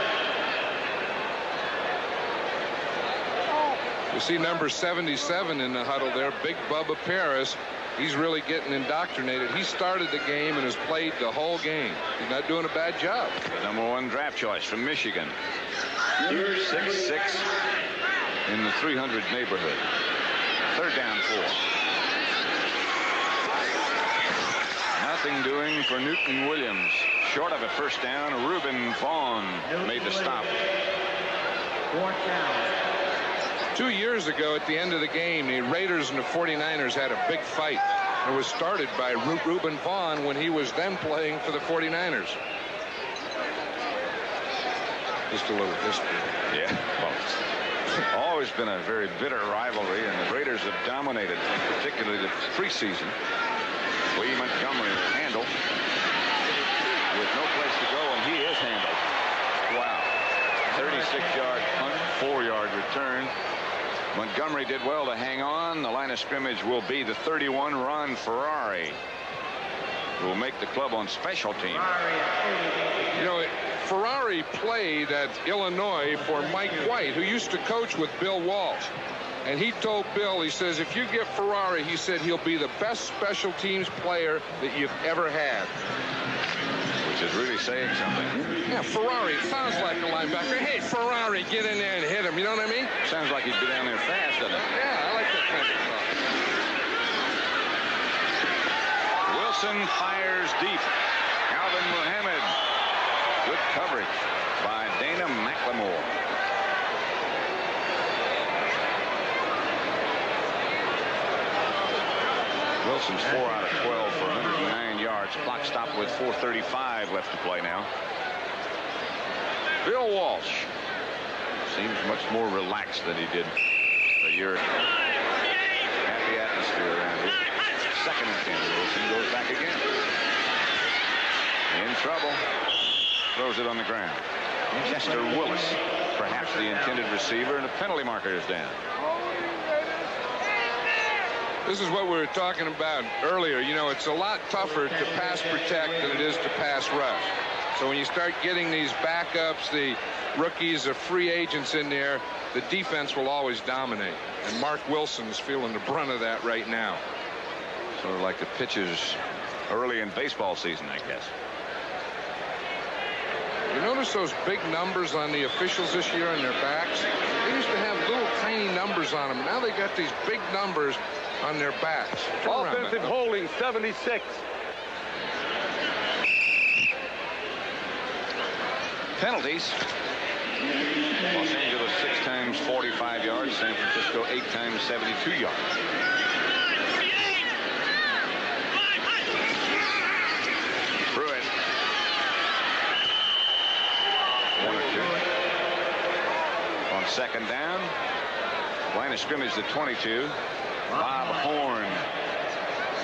You see number 77 in the huddle there, Big Bubba Paris. He's really getting indoctrinated. He started the game and has played the whole game. He's not doing a bad job. The #1 draft choice from Michigan. 6'6" in the 300 neighborhood. Third down 4. Nothing doing for Newton Williams. Short of a first down. Reuben Vaughn made the stop. Fourth down. 2 years ago at the end of the game, the Raiders and the 49ers had a big fight. It was started by Reuben Vaughn when he was then playing for the 49ers. Just a little history. Yeah, well, it's always been a very bitter rivalry, and the Raiders have dominated, particularly the preseason. Lee Montgomery will handle with no place to go, and he is handled. Wow. 36-yard punt, 4-yard return. Montgomery did well to hang on. The line of scrimmage will be the 31. Ron Ferrari will make the club on special teams. You know, Ferrari played at Illinois for Mike White, who used to coach with Bill Walsh. And he told Bill, he says, if you get Ferrari, he said, he'll be the best special teams player that you've ever had. Which is really saying something. Yeah, Ferrari sounds like a linebacker. Hey, Ferrari, get in there and hit him. You know what I mean? Sounds like he'd be down there fast, doesn't it? Yeah, I like that kind of stuff. Wilson fires deep. Calvin Muhammad. Good coverage by Dana McLemore. Wilson's 4 out of 12 for 109 yards. Clock stopped with 4:35 left to play now. Bill Walsh seems much more relaxed than he did a year ago. Happy atmosphere around here. Second and 10. Wilson goes back again. In trouble. Throws it on the ground. Chester Willis, perhaps the intended receiver, and the penalty marker is down. This is what we were talking about earlier. You know, it's a lot tougher to pass protect than it is to pass rush. So when you start getting these backups, the rookies, the free agents in there, the defense will always dominate. And Mark Wilson's feeling the brunt of that right now. Sort of like the pitchers early in baseball season, I guess. You notice those big numbers on the officials this year on their backs? They used to have little tiny numbers on them. Now they got these big numbers on their backs. Offensive holding 76. Penalties. Los Angeles 6 times 45 yards. San Francisco 8 times 72 yards. Pruitt. 1 or 2. On second down. Line of scrimmage to 22. Bob Horn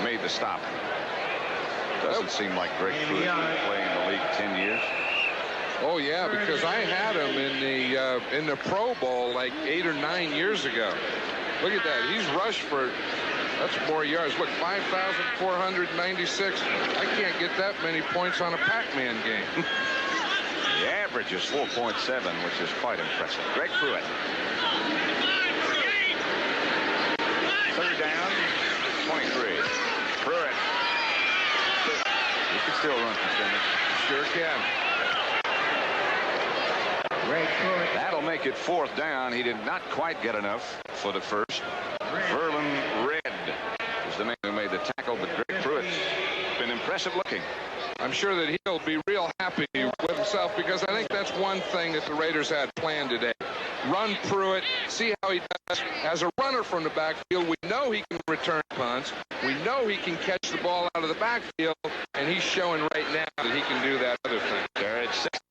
made the stop. Doesn't seem like Greg Pruitt has been playing in the league 10 years. Oh yeah, because I had him in the Pro Bowl like 8 or 9 years ago. Look at that. He's rushed for, that's more yards. Look, 5,496. I can't get that many points on a Pac-Man game. The average is 4.7, which is quite impressive. Greg Pruitt. Third down, 23. Pruitt. He can still run from scrimmage. Sure can. That'll make it 4th down. He did not quite get enough for the first. Verlin Red is the man who made the tackle, but Greg Pruitt Aggressive looking. I'm sure that he'll be real happy with himself, because I think that's one thing that the Raiders had planned today. Run through it, see how he does. As a runner from the backfield, we know he can return punts. We know he can catch the ball out of the backfield, and he's showing right now that he can do that other thing. They're at 6